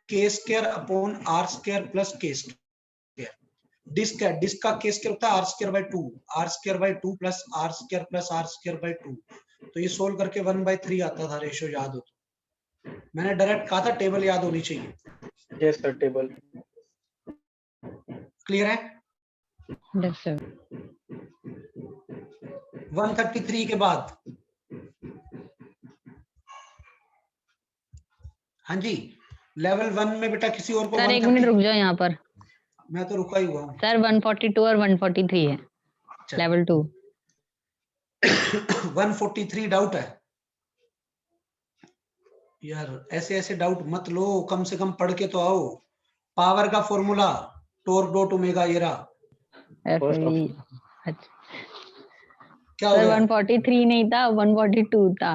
K square upon R square plus K square. Disk है, डिस्क का के स्क्वायर होता है R square by 2, R square by 2 plus R square plus R square by 2। तो ये solve करके 1/3 आता था रेशियो, याद हो तो। मैंने डायरेक्ट कहा था टेबल याद होनी चाहिए। Yes sir, table. क्लियर है? Yes sir. 133 के बाद, हाँ जी, लेवल 1 में बेटा किसी और को सर 130। 1 मिनट रुक जाओ यहाँ पर। मैं तो रुका ही हुआ हूँ सर 142 और 143 है लेवल 2। 143 डाउट है यार। ऐसे ऐसे डाउट मत लो, कम से कम पढ़ के तो आओ। पावर का फॉर्मूला टॉर्क डॉट ओमेगा, ये रहा। First FV। ऑप्शन। क्या हो सर गया? 143 नहीं था 142 था।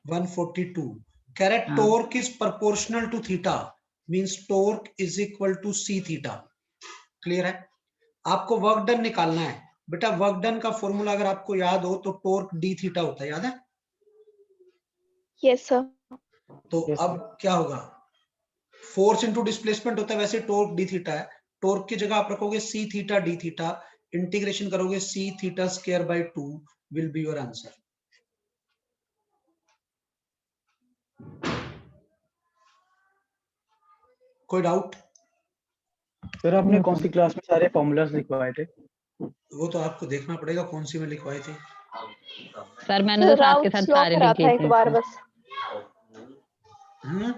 142 कह रहे हाँ। Torque is proportional to theta, means torque is equal to C theta. Clear है? आपको वर्क डन निकालना है बेटा। वर्क डन का फॉर्मूला अगर आपको याद हो तो टॉर्क डी थीटा होता है, याद है? Yes sir. तो Yes, अब क्या होगा? फोर्स इंटू डिस्प्लेसमेंट होता है, वैसे टॉर्क डी थीटा है। टॉर्क की जगह आप रखोगे C theta D theta, integration करोगे C theta square by 2 will be your answer. कोई डाउट? सर आपने कौन सी क्लास में सारे फॉर्मूलास लिखवाए थे? वो तो आपको देखना पड़ेगा कौन सी में लिखवाए थे। सर मैंने तो साथ के साथ स्लो सारे करा लिखे था थे एक बार इसमें। बस। हम्म,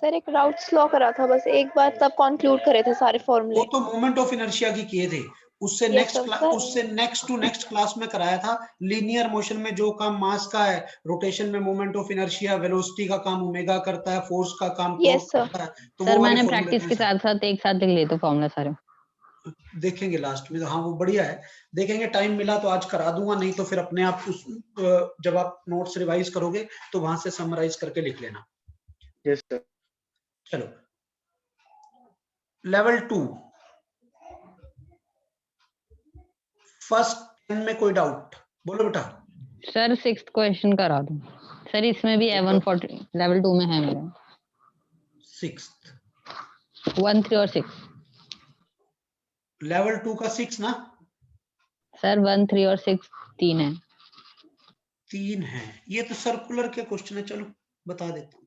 सर एक राउट स्लो करा था बस एक बार, तब कंक्लूड करे थे सारे वो फॉर्मूले। तो मोमेंट ऑफ इनर्शिया की किए थे। उससे Yes, sir, sir. Next to next class में कराया था। लीनियर मोशन में जो काम मास का है, रोटेशन में मोमेंट ऑफ इनर्शिया, वेलोसिटी का काम ओमेगा करता है, फोर्स का काम Yes, टॉर्क sir. करता है। तो सर वो वाले मैंने फॉर्मूले प्रैक्टिस थे के सर। साथ साथ एक साथ लिख लिए तो फॉर्मूला सारे। देखेंगे लास्ट में तो, हाँ वो बढ़िया है। देखेंगे, टाइम मिला तो आज करा दूंगा, नहीं तो फिर अपने आप जब आप नोट्स रिवाइज करोगे तो वहां से समराइज करके लिख लेना। Yes sir. चलो लेवल 2 फर्स्ट में कोई डाउट बोलो बेटा। सर 6th क्वेश्चन करा दो। सर इसमें भी है 140 लेवल 2 में है मेरा। 6th 1 3 और 6। लेवल 2 का 6 ना? सर 1 3 और 6 3 है। 3 है। ये तो सर्कुलर के क्वेश्चन है, चलो बता देता हूँ।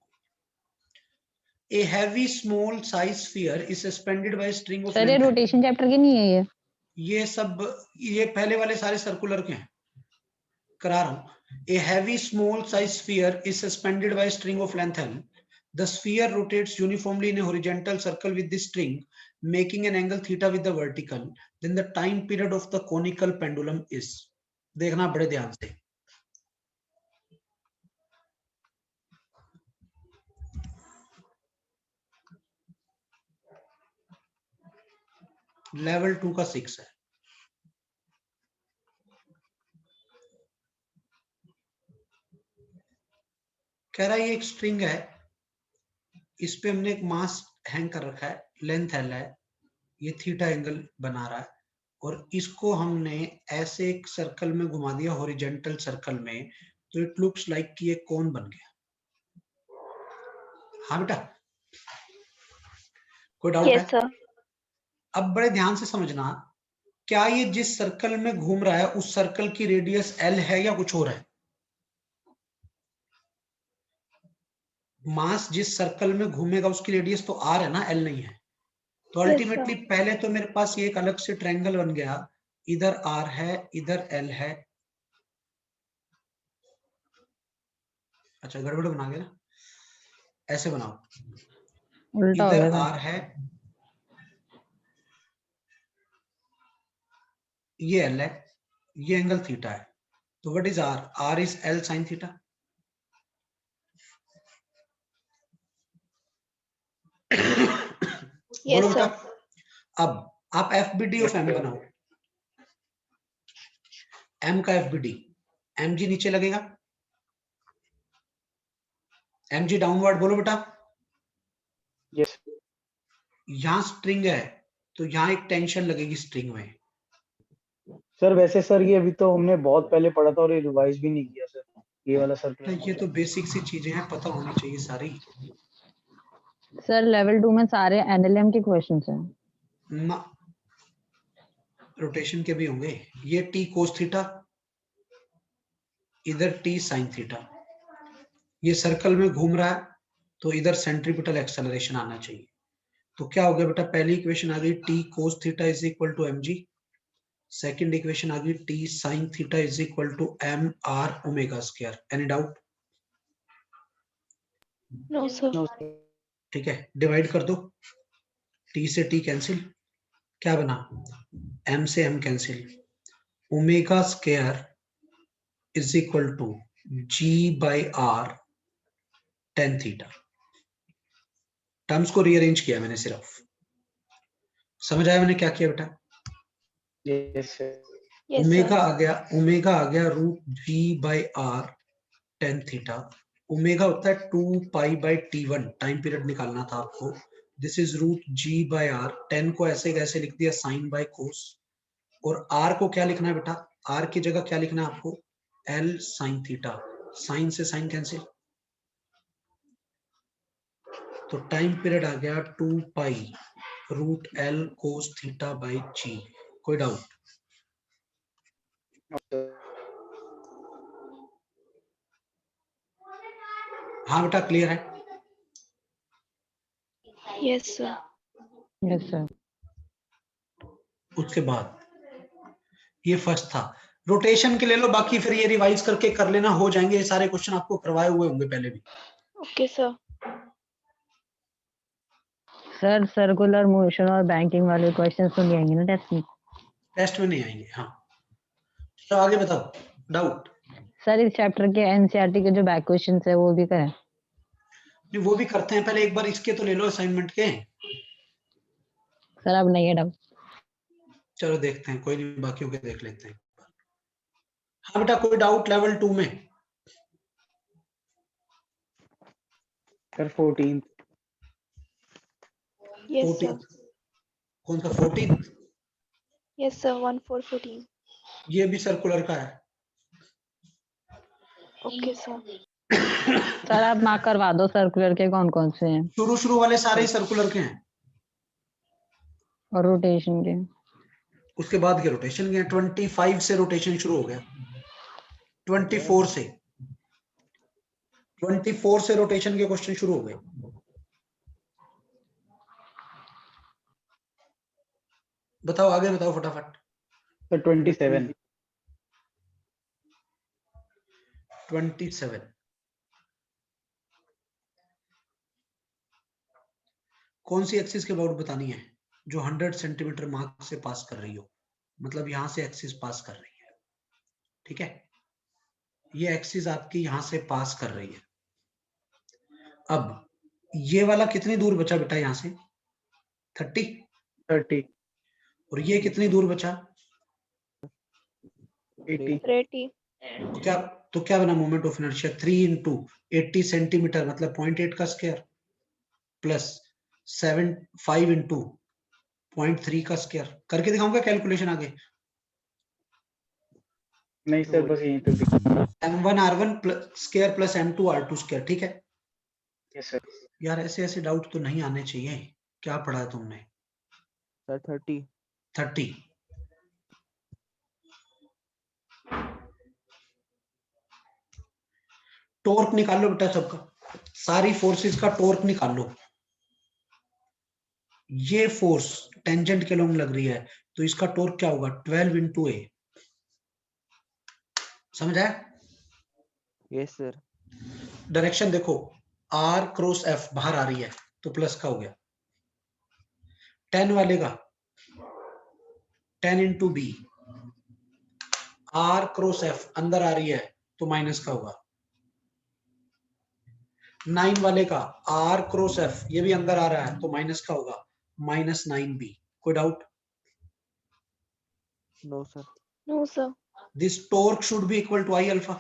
A heavy small size sphere is suspended by a string of sir ये length. रोटेशन चैप्टर की नहीं है ये? ये सब, ये पहले वाले सारे सर्कुलर के हैं, करा रहा हूं। A heavy small size sphere is suspended by a string of length L. The sphere rotates uniformly in a horizontal circle with this string, making an angle theta with the vertical. Then the time period of the conical pendulum is. देखना बड़े ध्यान से। Level 2 का 6 है। कह रहा है ये एक स्ट्रिंग है, इस पे हमने एक मास हैंग कर रखा है, लेंथ एल है, ये थीटा एंगल बना रहा है। और इसको हमने ऐसे एक सर्कल में घुमा दिया, हॉरिजेंटल सर्कल में, तो इट लुक्स लाइक कि ये कोन बन गया। हाँ बेटा, कोई डाउट यस है? सर। अब बड़े ध्यान से समझना, क्या ये जिस सर्कल में घूम रहा है उस सर्कल की रेडियस एल है या कुछ और है? मास जिस सर्कल में घूमेगा उसकी रेडियस तो आर है ना, एल नहीं है। तो Yes, अल्टीमेटली पहले तो मेरे पास ये एक अलग से ट्रायंगल बन गया, इधर आर है इधर एल है। अच्छा गड़बड़ बना गया ना, ऐसे बनाओ, उल्टा हो इधर गया आर था। है, ये एल है, ये एंगल थीटा है। तो what is R? R is L sine theta. बोलो yes बेटा। sir. अब आप F B D of M बनाओ, एम का F B D, M G नीचे लगेगा, एम जी डाउनवर्ड, बोलो बेटा। यस यहां स्ट्रिंग है तो यहां एक टेंशन लगेगी स्ट्रिंग में। सर। वैसे सर ये अभी तो हमने बहुत पहले पढ़ा था और ये रिवाइज भी नहीं किया सर, ये वाला सर्कुलर ये तो बेसिक सी चीजें हैं, पता होनी चाहिए सारी सर लेवल 2 में सारे एनएलएम के क्वेश्चंस हैं। ना। रोटेशन के भी होंगे। ये टी कोस थीटा, इधर टी साइन थीटा, ये सर्कल में घूम रहा है तो इधर सेंट्रीपिटल एक्सेलरेशन आना चाहिए। तो क्या हो गया बेटा, पहली इक्वेशन आ गई T cos theta is equal to M G, second equation आ गई T sine theta is equal to M R omega square. Any doubt? No sir. No ठीक है, डिवाइड कर दो, टी से टी कैंसिल, क्या बना, एम से M cancel, omega square is equal to G by R tan theta. Terms को rearrange किया मैंने सिर्फ, समझ आया मैंने क्या किया बेटा? Yes Yes omega sir. आ गया root G by R tan theta. Omega होता है 2 पाई/t1, टाइम पीरियड निकालना था आपको। This is root G by R, 10 को ऐसे कैसे लिख दिया, साइन बाय कोस। और आर को क्या लिखना है बेटा, आर की जगह क्या लिखना है आपको, एल साइन थीटा, साइन से साइन कैंसिल, तो टाइम पीरियड आ गया 2 pi root L cos theta by G. कोई डाउट? हाँ बेटा क्लियर है? Yes sir. Yes sir. उसके बाद ये फर्स्ट था, रोटेशन के ले लो, बाकी फिर ये रिवाइज करके कर लेना, हो जाएंगे ये सारे क्वेश्चन, आपको करवाए हुए होंगे पहले भी। Okay sir. Sir circular motion और बैंकिंग वाले क्वेश्चंस तो नहीं आएंगे ना टेस्ट में? टेस्ट में नहीं आएंगे। हाँ तो आगे बताओ, डाउट? सर इस चैप्टर के एनसीईआरटी के जो बैक क्वेश्चंस है वो भी करें? नहीं वो भी करते हैं, पहले एक बार इसके तो ले लो असाइनमेंट के। सर अब नहीं है डाउट। चलो देखते हैं, कोई नहीं, बाकियों के देख लेते हैं। हाँ बेटा कोई डाउट लेवल 2 में? Sir 14 Yes sir. 14 कौन सा 14? Yes sir. 1/4/14. ये भी सर्कुलर का है। Okay sir. सर आप मार्क करवा दो सर्कुलर के कौन कौन से हैं शुरू वाले सारे सर्कुलर के हैं, और रोटेशन के। उसके बाद के रोटेशन के हैं। 25 से रोटेशन शुरू हो गया, 24 से रोटेशन के क्वेश्चन शुरू हो गए। बताओ आगे बताओ फटाफट। सर 27 27 कौन सी एक्सिस के अबाउट बतानी है, जो 100 सेंटीमीटर मार्क से पास कर रही हो, मतलब यहां से एक्सिस पास कर रही है। ठीक है, ये एक्सिस आपकी यहां से पास कर रही है। अब ये वाला कितनी दूर बचा बेटा यहां से, 30, और ये कितनी दूर बचा, 80 Ready. तो क्या बना, moment of inertia 3 into 80 centimetre मतलब 0.8 का स्क्वायर, प्लस 5 इंटू 0.3 का स्क्वायर करके दिखाऊंगा कैलकुलेशन आगे। नहीं सर, बस यहीं तक दिखा। m1 r1 square plus m2 r2 square, ठीक है। Yes sir. यार ऐसे ऐसे डाउट तो नहीं आने चाहिए। क्या पढ़ा है तुमने? सर 30। 30। टॉर्क निकाल लो बेटा सबका, सारी फोर्सेस का टॉर्क निकाल लो। ये फोर्स टेंजेंट के लॉन्ग लग रही है, तो इसका टॉर्क क्या होगा? 12 इंटू ए। समझ आया? Yes sir. डायरेक्शन देखो, आर क्रॉस एफ बाहर आ रही है तो प्लस का हो गया। 10 वाले का 10 into B, R cross F अंदर आ रही है तो माइनस का होगा। 9 वाले का आर क्रॉस एफ ये भी अंदर आ रहा है तो माइनस का होगा, -9b। कोई doubt? No sir. No, sir. This torque should be equal to I alpha.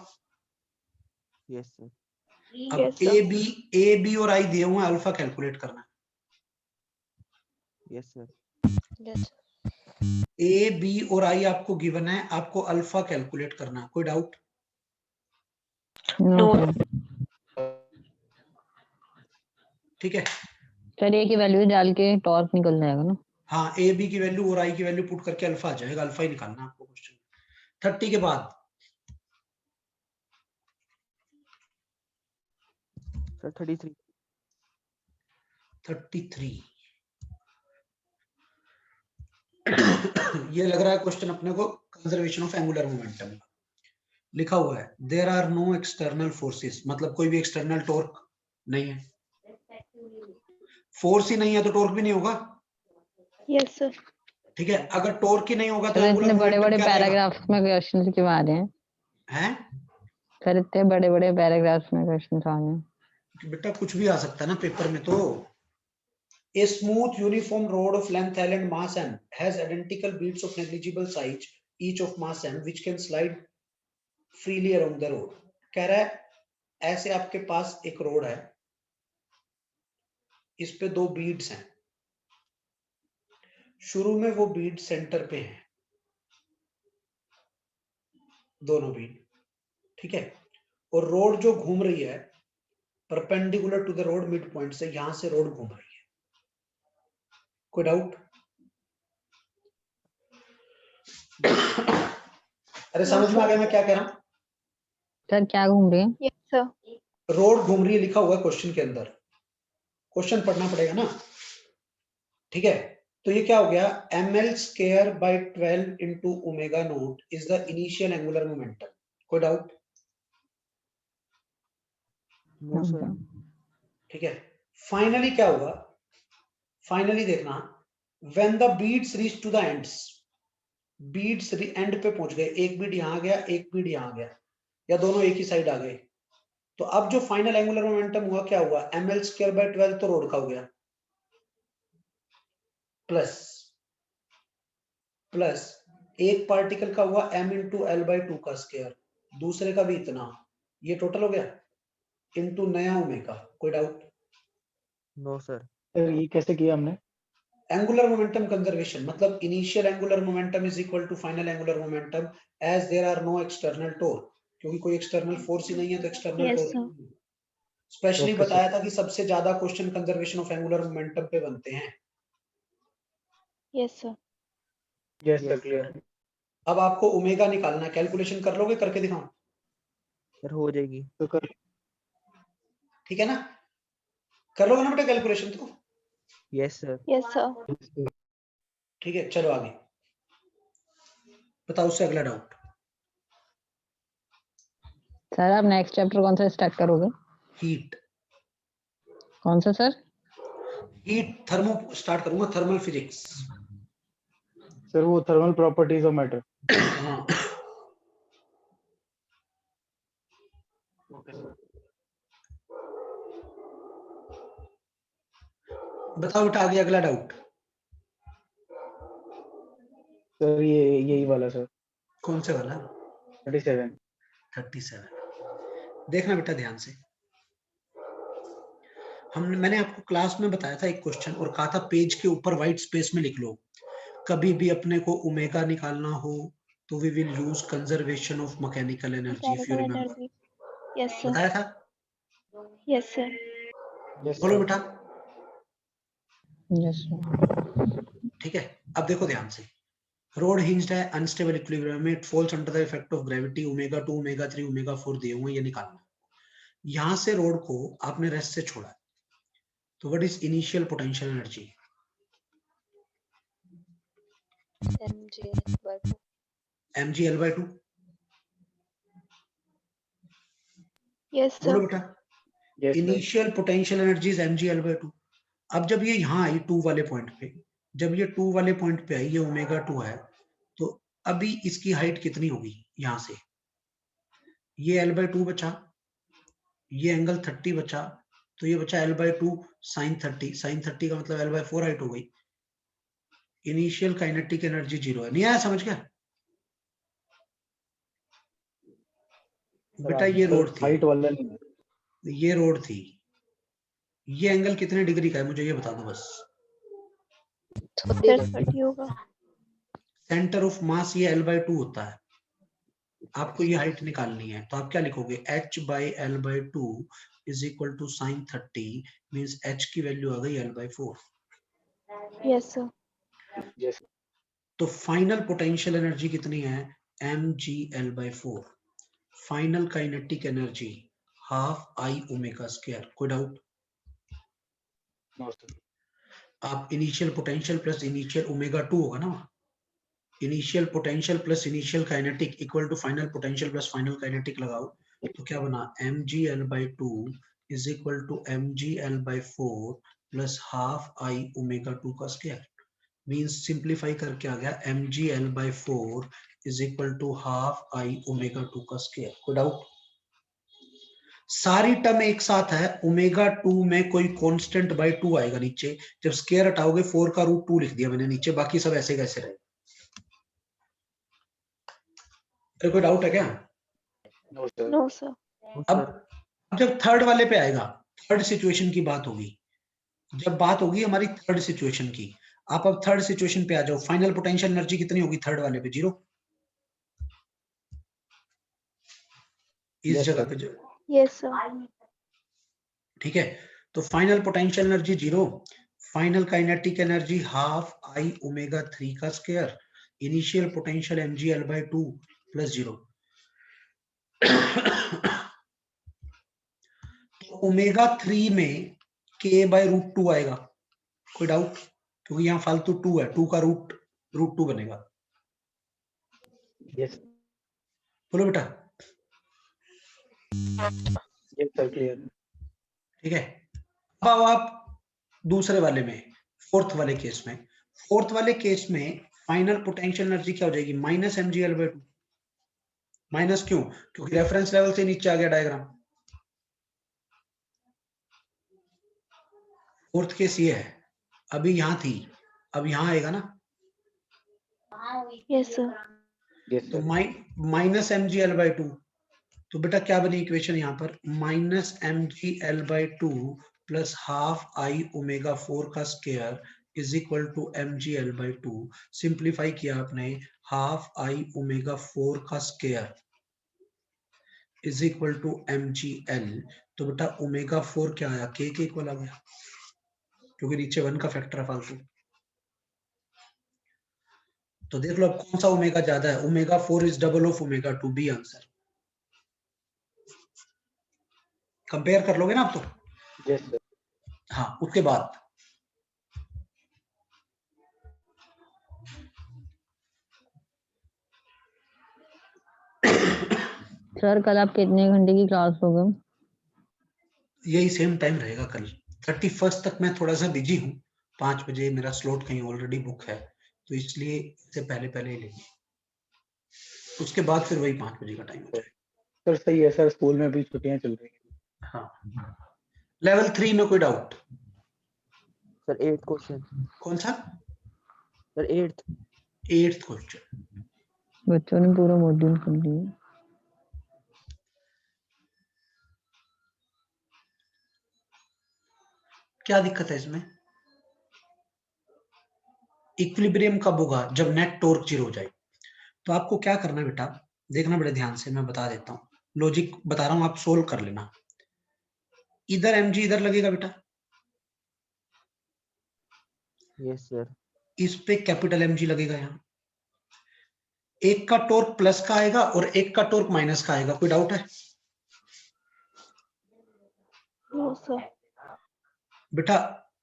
Yes sir. अब Yes, sir. ए बी और आई दिए हुए हैं, अल्फा कैलकुलेट करना है। Yes sir. Yes. A B और आई आपको गिवन है, आपको अल्फा कैलकुलेट करना है। कोई डाउट? No No. सर। ठीक है। सर ए की वैल्यू डाल के टॉर्क निकल जाएगा ना? हाँ, ए बी की वैल्यू और आई की वैल्यू पुट करके अल्फा आ जाएगा, अल्फा ही निकालना है आपको क्वेश्चन। 30 के बाद सर 33। 33 ये लग रहा है क्वेश्चन अपने को कंजर्वेशन ऑफ एंगुलर मोमेंटम। लिखा हुआ है there are no external forces, मतलब कोई भी एक्सटर्नल टॉर्क नहीं है। फोर्स ही नहीं है तो टॉर्क भी नहीं होगा। Yes, sir. ठीक है, अगर टॉर्क ही नहीं होगा तो सर एंगुलर इतने बड़े मोमेंटम बड़े क्या रहेगा? पैराग्राफ्स में क्वेश्चन क्यों आ रहे हैं? हैं? सर इतने बड़े बड़े पैराग्राफ्स में क्वेश्चन आ रहे हैं। बेटा कुछ भी आ सकता है ना पेपर में तो। A smooth uniform rod of length L and mass m has identical beads of negligible size each of mass m which can slide freely around the road। कह रहा है ऐसे आपके पास एक रोड है, इस पे दो बीड्स हैं, शुरू में वो बीड सेंटर पे है, दोनों बीड, ठीक है। और रोड जो घूम रही है perpendicular to the rod mid point से, यहां से रोड घूम रही है। कोई डाउट? अरे समझ में आ गया मैं क्या कह रहा हूं? सर क्या घूम रही है? Yes, sir. रोड घूम रही है लिखा हुआ है क्वेश्चन के अंदर, क्वेश्चन पढ़ना पड़ेगा ना, ठीक है। तो ये क्या हो गया? ml square by 12 into omega naught is the initial angular momentum. कोई डाउट? No sir. ठीक है। फाइनली क्या होगा? फाइनली देखना, when the beads reach to the ends, beads end पे पहुंच गए, एक बीड यहां गया एक बीड यहां गया, या दोनों एक ही साइड आ गए, तो अब जो फाइनल एंगुलर मोमेंटम हुआ क्या हुआ? ml स्क्वायर बाय 12 तो रोड का हो गया, प्लस प्लस एक पार्टिकल का हुआ m इंटू एल बाई 2 का स्क्वायर, दूसरे का भी इतना, ये टोटल हो गया इंटू नया ओमेगा। कोई डाउट? No sir. सर ये कैसे किया हमने? एंगुलर मोमेंटम कंजर्वेशन मतलब initial angular momentum is equal to final angular momentum as there are no external torque, क्योंकि कोई एक्सटर्नल फोर्स ही नहीं है तो external Yes, torque. sir. Specially Okay, बताया था कि सबसे ज्यादा question conservation of angular momentum पे बनते हैं। Yes, sir. Yes sir, yes clear. Sir. अब आपको ओमेगा निकालना है, कैलकुलेशन कर लोगे? करके दिखाऊं? सर हो जाएगी। तो कर। ठीक है ना, कर लोगे ना बेटा कैलकुलेशन तो? Yes sir. Yes, sir. ठीक है, चलो आगे बताओ, उससे अगला डाउट। सर आप नेक्स्ट चैप्टर कौन सा स्टार्ट करोगे? हीट। कौन सा सर? हीट थर्मो स्टार्ट करूंगा, थर्मल फिजिक्स। सर वो थर्मल प्रॉपर्टीज ऑफ मैटर। हाँ ओके सर। बताओ बेटा आगे अगला डाउट। सर ये यही वाला सर, कौन से वाला? 37। 37। देखना बेटा ध्यान से, मैंने आपको क्लास में बताया था एक क्वेश्चन और कहा था पेज के ऊपर व्हाइट स्पेस में लिख लो, कभी भी अपने को ओमेगा निकालना हो तो we will use conservation of mechanical energy, if you mechanical remember. Energy. Yes sir. बताया था? Yes sir. यस बोलो सर। बेटा। Yes sir. ठीक है, अब देखो ध्यान से, रोड हिंज्ड है, अनस्टेबल इक्विलिब्रियम में, it falls under the effect of gravity, omega 2 omega 3 omega 4 दिए हुए, ये निकालना। यहां से रोड को आपने रेस्ट से छोड़ा, तो what is initial potential energy? mg mg L/2। Yes बोलो सर। बेटा। Yes sir. Initial potential energy is mg L/2। अब जब ये यहाँ आई 2 वाले पॉइंट पे, जब ये 2 वाले पॉइंट पे आई, ये ओमेगा 2 है, तो अभी इसकी हाइट कितनी होगी? यहां से ये L/2 बचा, ये एंगल 30 बचा, तो ये बचा L/2 sin 30। sin 30 का मतलब L/4 हाइट हो गई। इनिशियल काइनेटिक एनर्जी 0 है। नहीं आया समझ क्या? बेटा ये रोड थी, हाइट वाला नहीं है। ये रोड थी, ये एंगल कितने डिग्री का है मुझे ये बता दो बस। सर 30 होगा। सेंटर ऑफ मास ये L/2 होता है। आपको ये हाइट निकालनी है, तो आप क्या लिखोगे? h/L/2 is equal to sine 30, means h की वैल्यू आ गई L/4। Yes sir. यस। तो फाइनल पोटेंशियल एनर्जी कितनी है? mg L/4। Final kinetic energy half I omega square. कोई डाउट? No sir. आप initial potential plus initial omega 2 होगा ना, initial potential plus initial kinetic equal to final potential plus final kinetic लगाओ, तो क्या बना? mg L/2 is equal to mg L/4 plus half I omega 2 का square. Means simplify करके आ गया mg L/4 is equal to half I omega 2 का square. कोई doubt? सारी टर्म एक साथ है, ओमेगा 2 में कोई कांस्टेंट बाय 2 आएगा नीचे, जब स्क्वायर हटाओगे 4 का रूट 2 लिख दिया मैंने नीचे, बाकी सब ऐसे कैसे रहे। कोई डाउट है क्या? No sir. No sir. अब जब थर्ड वाले पे आएगा, थर्ड सिचुएशन की बात होगी, जब बात होगी हमारी थर्ड सिचुएशन की, आप अब थर्ड सिचुएशन पे आ जाओ। फाइनल पोटेंशियल एनर्जी कितनी होगी थर्ड वाले पे? 0। इस Yes, जगह sir. पे यस सर। ठीक है, तो final potential energy 0, final kinetic energy half I omega 3 का square, initial potential mg L/2 plus 0। तो ओमेगा 3 में k/√2 आएगा। कोई डाउट? क्योंकि यहाँ फालतू 2 है, 2 का रूट 2 बनेगा। Yes. बोलो बेटा। Yes, sir. Clear. ठीक है, अब आप दूसरे वाले में, फोर्थ वाले केस में, फोर्थ वाले केस में फाइनल पोटेंशियल एनर्जी क्या हो जाएगी? Minus mg L/2। माइनस क्यों? क्योंकि रेफरेंस लेवल से नीचे आ गया डायग्राम। फोर्थ केस ये है, अभी यहां थी, अब यहां आएगा ना। Yes sir. Yes, तो sir. माइनस mg L/2, तो बेटा क्या बनी इक्वेशन यहाँ पर? Minus mg L/2 plus half I omega 4 का square is equal to mg L/2। Simplify किया आपने, हाफ आई ओमेगा 4 का square is equal to mg L। तो बेटा ओमेगा 4 क्या आया? k के इक्वल आ गया, क्योंकि नीचे 1 का फैक्टर है फालतू। तो देख लो अब कौन सा ओमेगा ज्यादा है? Omega 4 is double of omega 2। B answer. Compare कर लोगे ना आप तो? Yes, sir. हाँ, उसके बाद सर कल आप कितने घंटे की क्लास लोगे? यही सेम टाइम रहेगा कल। 31 तक मैं थोड़ा सा बिजी हूँ, 5 बजे मेरा स्लॉट कहीं ऑलरेडी बुक है, तो इसलिए इससे पहले पहले ही लेंगे, उसके बाद फिर वही 5 बजे का टाइम हो जाएगा। सर सही है सर, स्कूल में भी छुट्टियां चल रही हैं। हाँ, लेवल 3 में कोई डाउट? Sir 8th question. कौन सा? Sir 8th। 8th question. बच्चों ने पूरा मॉड्यूल कर लिया। क्या दिक्कत है इसमें? इक्विलिब्रियम कब होगा? जब नेट टॉर्क 0 हो जाए। तो आपको क्या करना है बेटा, देखना बड़े ध्यान से, मैं बता देता हूँ, लॉजिक बता रहा हूँ, आप सोल्व कर लेना। इधर mg इधर लगेगा बेटा, यस सर। इस पे कैपिटल mg लगेगा यहाँ। एक का टॉर्क प्लस का आएगा और एक का टॉर्क माइनस का आएगा। कोई डाउट है? No sir. बेटा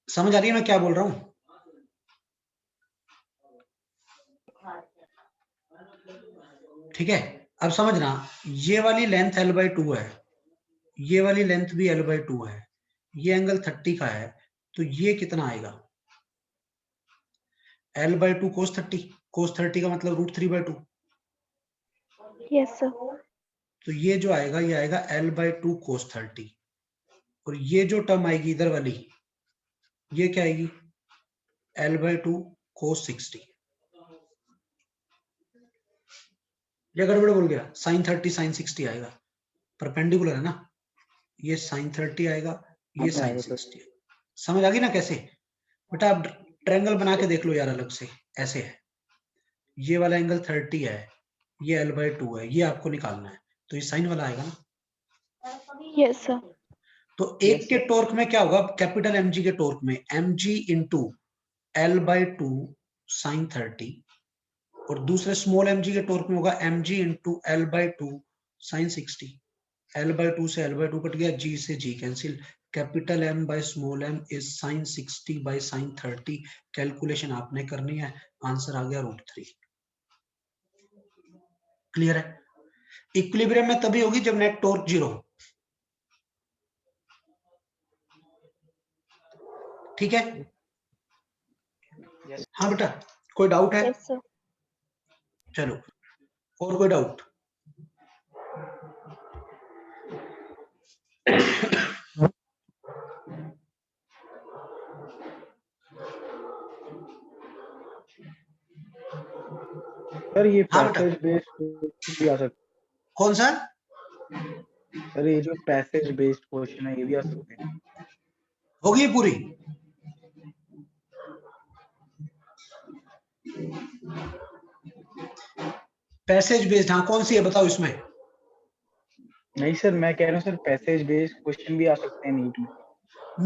समझ आ रही है मैं क्या बोल रहा हूँ? ठीक है, अब समझना, ये वाली लेंथ l/2 है, ये वाली लेंथ भी l/2 है, ये एंगल 30 का है, तो ये कितना आएगा? l/2 cos 30, cos 30 का मतलब √3/2। Yes sir. तो ये जो आएगा ये आएगा l/2 cos 30, और ये जो टर्म आएगी इधर वाली, ये क्या आएगी? l/2 cos 60। ये गड़बड़ बोल गया, sin 30 sin 60 आएगा, परपेंडिकुलर है ना, ये sin 30 आएगा, ये sin आएगा सर। 60। समझ आ गई ना कैसे? बेटा आप ट्रायंगल बना के देख लो यार अलग से, ऐसे है, ये वाला एंगल 30 है, ये l/2 है, ये आपको निकालना है, तो ये साइन वाला आएगा ना। Yes sir. तो एक Yes, के sir. टॉर्क में क्या होगा? कैपिटल mg के टॉर्क में mg इंटू l/2 sin 30, और दूसरे स्मॉल mg के टॉर्क में होगा mg into l/2 sin 60। l/2 से l/2 कट गया, g से g cancel, capital M by small m is sin 60 by sin 30। Calculation आपने करनी है, आंसर आ गया √3। क्लियर है? इक्विलिब्रियम में तभी होगी जब नेट टॉर्क 0 हो। ठीक है? यस हाँ बेटा, कोई डाउट है? Yes sir. चलो, और कोई डाउट? सर ये हाँ बेटा, पैसेज बेस्ड भी आ सकता कौन सा? है। सर ये जो पैसेज बेस्ड क्वेश्चन है ये भी आ सकते हैं। होगी पूरी? पैसेज बेस्ड, हाँ कौन सी है बताओ इसमें? नहीं सर, मैं कह रहा हूँ सर पैसेज बेस्ड क्वेश्चन भी आ सकते हैं नीट में।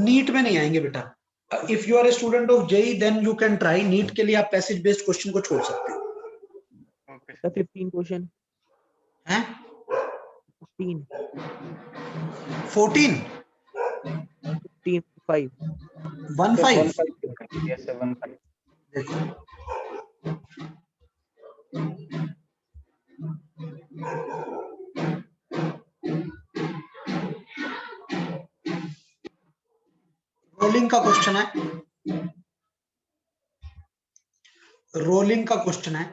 नीट में नहीं आएंगे बेटा। If you are a student of JEE then you can try. NEET के लिए आप पैसेज बेस्ड क्वेश्चन को छोड़ सकते हो। Okay sir 15 question. हैं? 15 14 15 5 सर 15 15 यस सर 15। देखो, रोलिंग का क्वेश्चन है, रोलिंग का क्वेश्चन है।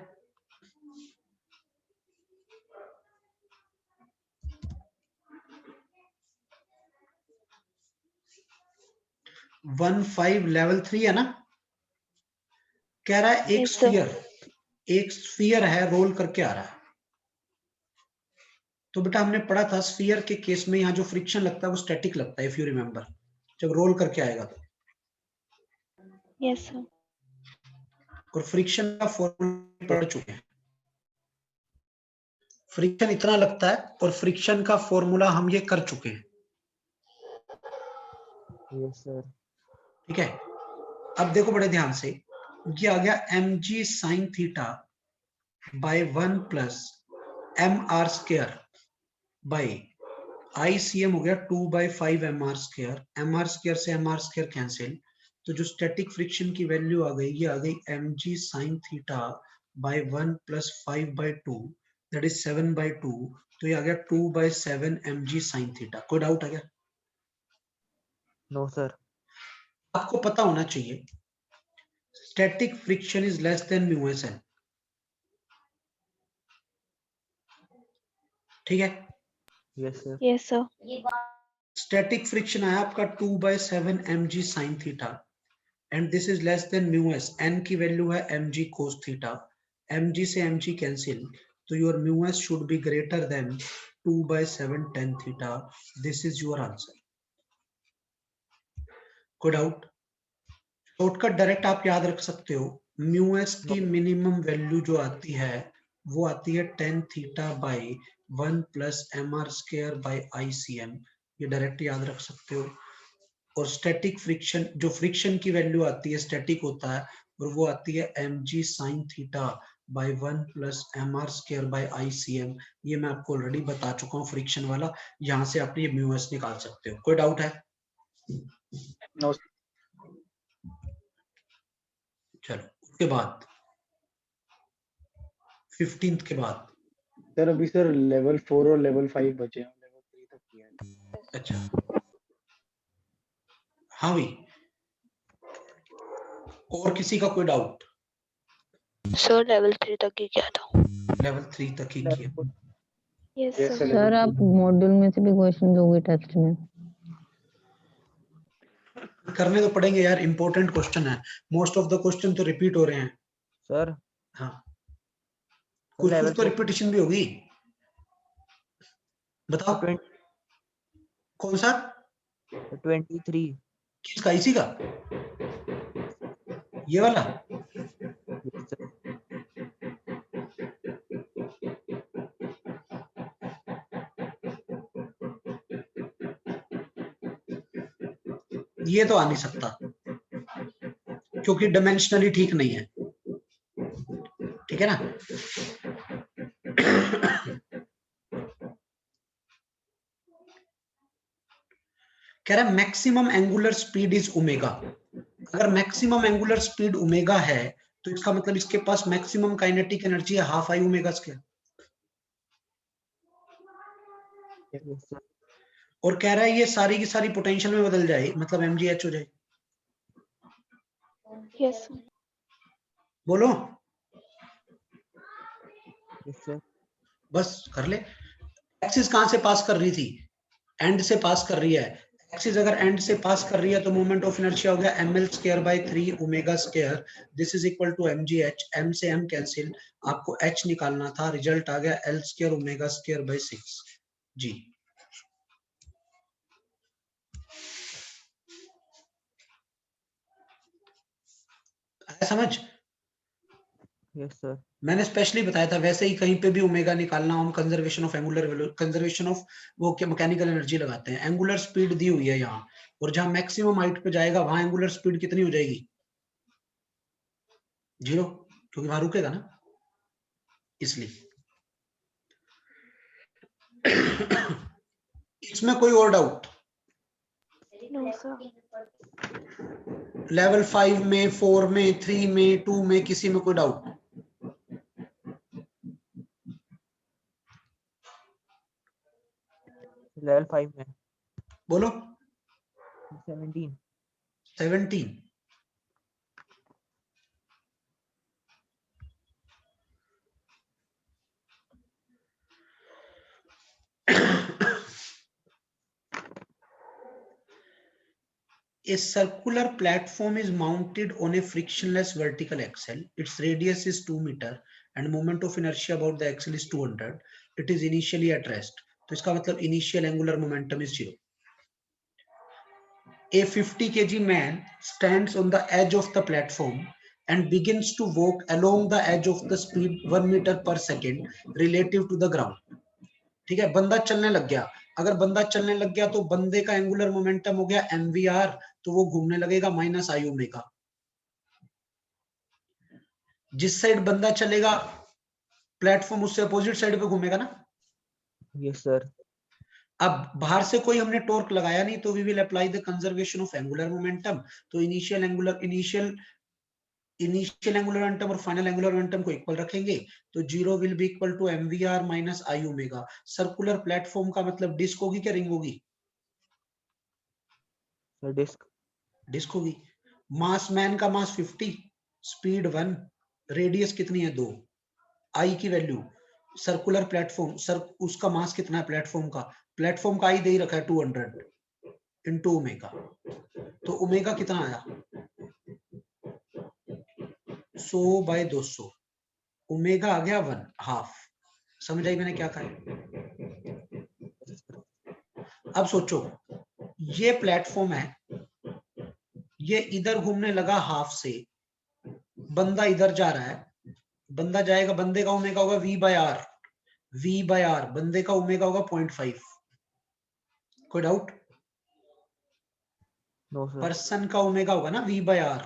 वन 5 लेवल 3 है ना, कह रहा है Yes, sir. एक स्फीयर है, रोल करके आ रहा है। तो बेटा हमने पढ़ा था स्फीयर के केस में यहाँ जो फ्रिक्शन लगता है वो स्टैटिक लगता है, इफ यू रिमेम्बर, जब रोल करके आएगा तो। Yes, sir. और फ्रिक्शन का फॉर्मूला पढ़ चुके हैं, फ्रिक्शन इतना लगता है, और फ्रिक्शन का फॉर्मूला हम ये कर चुके हैं। Yes sir. ठीक है, अब देखो बड़े ध्यान से, ये आ गया mg sin theta by 1 plus mr square by ICM हो गया 2/5 mr स्क्वायर से mr स्क्वायर कैंसिल। तो जो स्टैटिक फ्रिक्शन की वैल्यू आ गई, ये आ गई mg sin theta by 1 plus 5/2 that is 7/2। तो ये आ गया 2/7 mg sin थीटा। कोई डाउट है क्या? No sir. आपको पता होना चाहिए static friction is less than μsn। ठीक है, yes sir. Yes, sir. Static friction आया आपका 2/7 mg sin theta, and this is less then μs। n की वैल्यू है mg cos थीटा, mg से mg कैंसिल, तो your μs should be greater than 2/7 tan theta. This is your answer. कोई doubt? Shortcut direct आप याद रख सकते हो, म्यू एस की मिनिमम वैल्यू जो आती है वो आती है tan theta by 1 plus mr square by ICM, ये डायरेक्ट याद रख सकते हो। और स्टैटिक फ्रिक्शन, जो फ्रिक्शन की वैल्यू आती है स्टैटिक होता है, और वो आती है mg sin theta by 1 plus mr square by ICM, ये मैं आपको ऑलरेडी बता चुका हूँ फ्रिक्शन वाला, यहाँ से आप ये म्यू एस निकाल सकते हो। कोई डाउट है? नो चलो उसके बाद 15th के बाद, सर अभी सर लेवल 4 और लेवल 5 बचे हैं, लेवल 3 तक किया है। अच्छा हाँ भाई, और किसी का कोई डाउट? सर लेवल 3 तक ही किया था। लेवल 3 तक ही किया। Yes Yes, sir. sir. Sir आप मॉड्यूल में से भी क्वेश्चन दोगे टेस्ट में? करने तो पड़ेंगे यार, इंपॉर्टेंट क्वेश्चन है, मोस्ट ऑफ द क्वेश्चन तो रिपीट हो रहे हैं। सर हाँ कुछ level कुछ तो रिपीटिशन भी होगी। बताओ 20 कौन सा? 23 किसका? इसी का? ये वाला? yes, sir. ये तो आ नहीं सकता क्योंकि डायमेंशनली ठीक नहीं है, ठीक है ना। कह रहा है maximum angular speed is omega. अगर मैक्सिमम एंगुलर स्पीड ओमेगा है तो इसका मतलब इसके पास मैक्सिमम काइनेटिक एनर्जी है half I omega square. Yes, sir. और कह रहा है ये सारी की सारी पोटेंशियल में बदल जाए, मतलब mgh हो जाए। यस बोलो Yes, sir. बस कर ले। एक्सिस कहां से पास कर रही थी? एंड से पास कर रही है। एक्सिस अगर एंड से पास कर रही है तो मोमेंट ऑफ इनर्शिया हो गया ml square by 3 omega square, this is equal to mgh, m से m कैंसिल, आपको h निकालना था, रिजल्ट आ गया l square omega square by 6 g. आया समझ? Yes, sir. मैंने स्पेशली बताया था, वैसे ही कहीं पे भी ओमेगा निकालना, हम conservation of angular, conservation of वो क्या मैकेनिकल एनर्जी लगाते हैं। एंगुलर स्पीड दी हुई है यहाँ, और जहां मैक्सिमम हाइट पे जाएगा वहां एंगुलर स्पीड कितनी हो जाएगी? 0, क्योंकि वहां रुकेगा ना, इसलिए। इसमें कोई और डाउट? No sir. लेवल 5 में, 4 में, 3 में, 2 में, किसी में कोई डाउट? Level 5 में बोलो 17 17। A circular platform is mounted on a frictionless vertical axle. Its radius is 2 meter and moment of inertia about the axle is 200. It is initially at rest. तो इसका मतलब initial angular momentum is 0. A 50 kg man stands on the edge of the platform and begins to walk along the edge of the speed 1 meter per second relative to the ground. ठीक है, बंदा चलने लग गया। अगर बंदा चलने लग गया तो बंदे का एंगुलर मोमेंटम हो गया mvr, तो वो घूमने लगेगा माइनस आई ओमेगा। जिस साइड बंदा चलेगा प्लेटफॉर्म उससे अपोजिट साइड पे घूमेगा ना। Yes, sir. अब बाहर से कोई हमने टॉर्क लगाया नहीं, तो we will apply the conservation of angular momentum. तो इनिशियल एंगुलर मोमेंटम और फाइनल एंगुलर मोमेंटम को इक्वल रखेंगे, तो 0 will be equal to mvr minus I omega. Circular platform का मतलब डिस्क होगी क्या रिंग होगी? Sir, disc. डिस्क होगी। मास मैन का मास 50, स्पीड 1, रेडियस कितनी है 2, आई की वैल्यू। सर्कुलर प्लेटफॉर्म, उसका मास कितना है प्लेटफॉर्म का? प्लेटफॉर्म का आई दे ही रखा है 200 इंटू ओमेगा, तो ओमेगा कितना आया? 100 बाय 200, ओमेगा आ गया 1 हाफ। समझ आई मैंने क्या कहा है? अब सोचो, ये प्लेटफॉर्म है, ये इधर घूमने लगा हाफ से, बंदा इधर जा रहा है, बंदा जाएगा, बंदे का ओमेगा होगा v/r, v/r, बंदे का ओमेगा होगा 0.5। कोई डाउट? No sir. पर्सन का ओमेगा होगा ना v/r,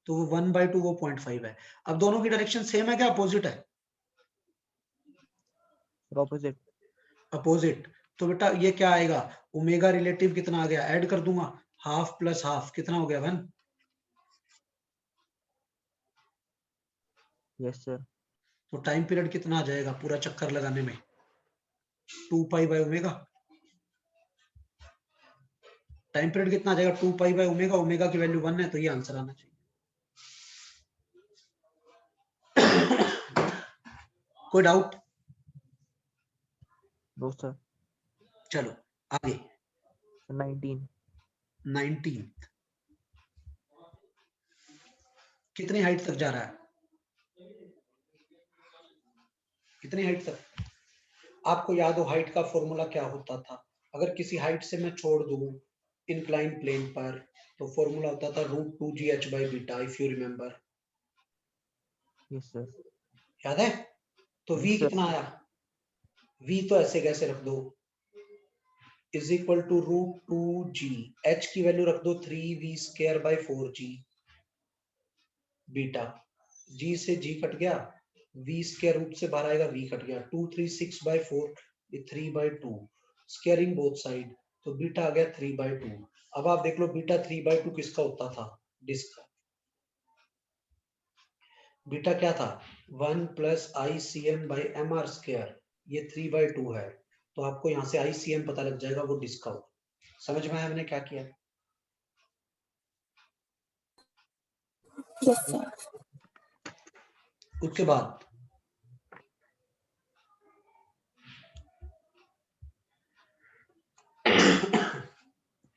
तो वो 1/2 वो 0.5 है। अब दोनों की डायरेक्शन सेम है क्या अपोजिट है? ऑपोजिट। अपोजिट। तो बेटा ये क्या आएगा, ओमेगा रिलेटिव कितना आ गया, ऐड कर दूंगा, हाफ प्लस हाफ कितना हो गया 1। Yes sir. तो टाइम पीरियड कितना आ जाएगा पूरा चक्कर लगाने में, 2π/ओमेगा। टाइम पीरियड कितना आ जाएगा 2π/ओमेगा, ओमेगा की वैल्यू 1 है, तो ये आंसर आना चाहिए। कोई डाउट? No sir. चलो आगे। 19 कितनी हाइट तक जा रहा है, कितनी हाइट तक? आपको याद हो हाइट का फॉर्मूला क्या होता था? अगर किसी हाइट से मैं छोड़ दूं इंक्लाइन प्लेन पर, तो फॉर्मूला होता था √2gh/बीटा, if you remember. Yes sir. याद है? तो v Yes, sir. कितना आया, v तो ऐसे कैसे रख दो, is equal to √2g, h की वैल्यू रख दो 3v²/4g बीटा, g से g कट गया, v² रूट से बाहर आएगा, v कट गया, 2 3 6/4, ये 3/2, स्क्वायरिंग बोथ साइड, तो बीटा आ गया 3/2। अब आप देख लो बीटा 3/2 किसका होता था, डिस्क का। बीटा क्या था, 1 + ICM/mr², ये 3/2 है, तो आपको यहाँ से ICM पता लग जाएगा, वो डिस्क का होगा। समझ में आया हमने क्या किया? Yes sir. उसके बाद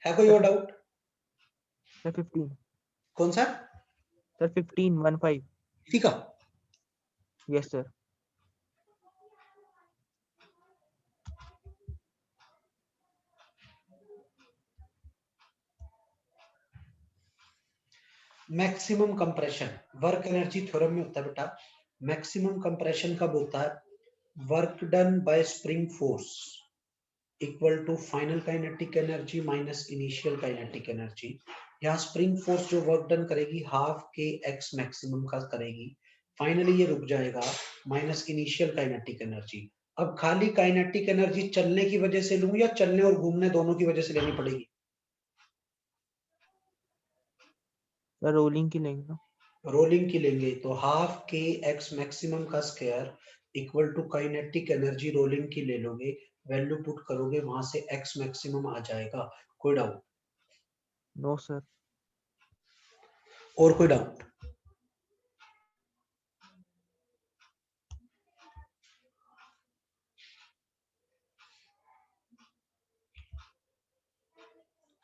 है कोई और डाउट? सर 15। कौन सा? सर 15 इसी का? Yes sir. Maximum compression work energy theorem में होता है बेटा। मैक्सिमम कंप्रेशन कब होता है, work done by spring force equal to final kinetic energy minus initial kinetic energy. यहाँ स्प्रिंग फोर्स जो वर्क डन करेगी हाफ के x मैक्सिमम का करेगी, फाइनली ये रुक जाएगा, माइनस इनिशियल काइनेटिक एनर्जी। अब खाली काइनेटिक एनर्जी चलने की वजह से लूं या चलने और घूमने दोनों की वजह से लेनी पड़ेगी? सर रोलिंग की लेंगे ना। रोलिंग की लेंगे, तो हाफ के x मैक्सिमम का square equal to kinetic energy rolling की ले लोगे, वैल्यू पुट करोगे, वहां से x मैक्सिमम आ जाएगा। कोई डाउट? No sir. और कोई डाउट?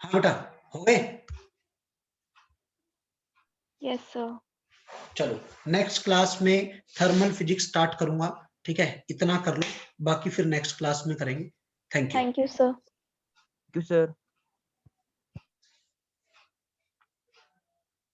हाँ बेटा हो गए? Yes sir. चलो नेक्स्ट क्लास में थर्मल फिजिक्स स्टार्ट करूंगा, ठीक है? इतना कर लो, बाकी फिर नेक्स्ट क्लास में करेंगे। Thank you. Thank you sir. Thank you sir.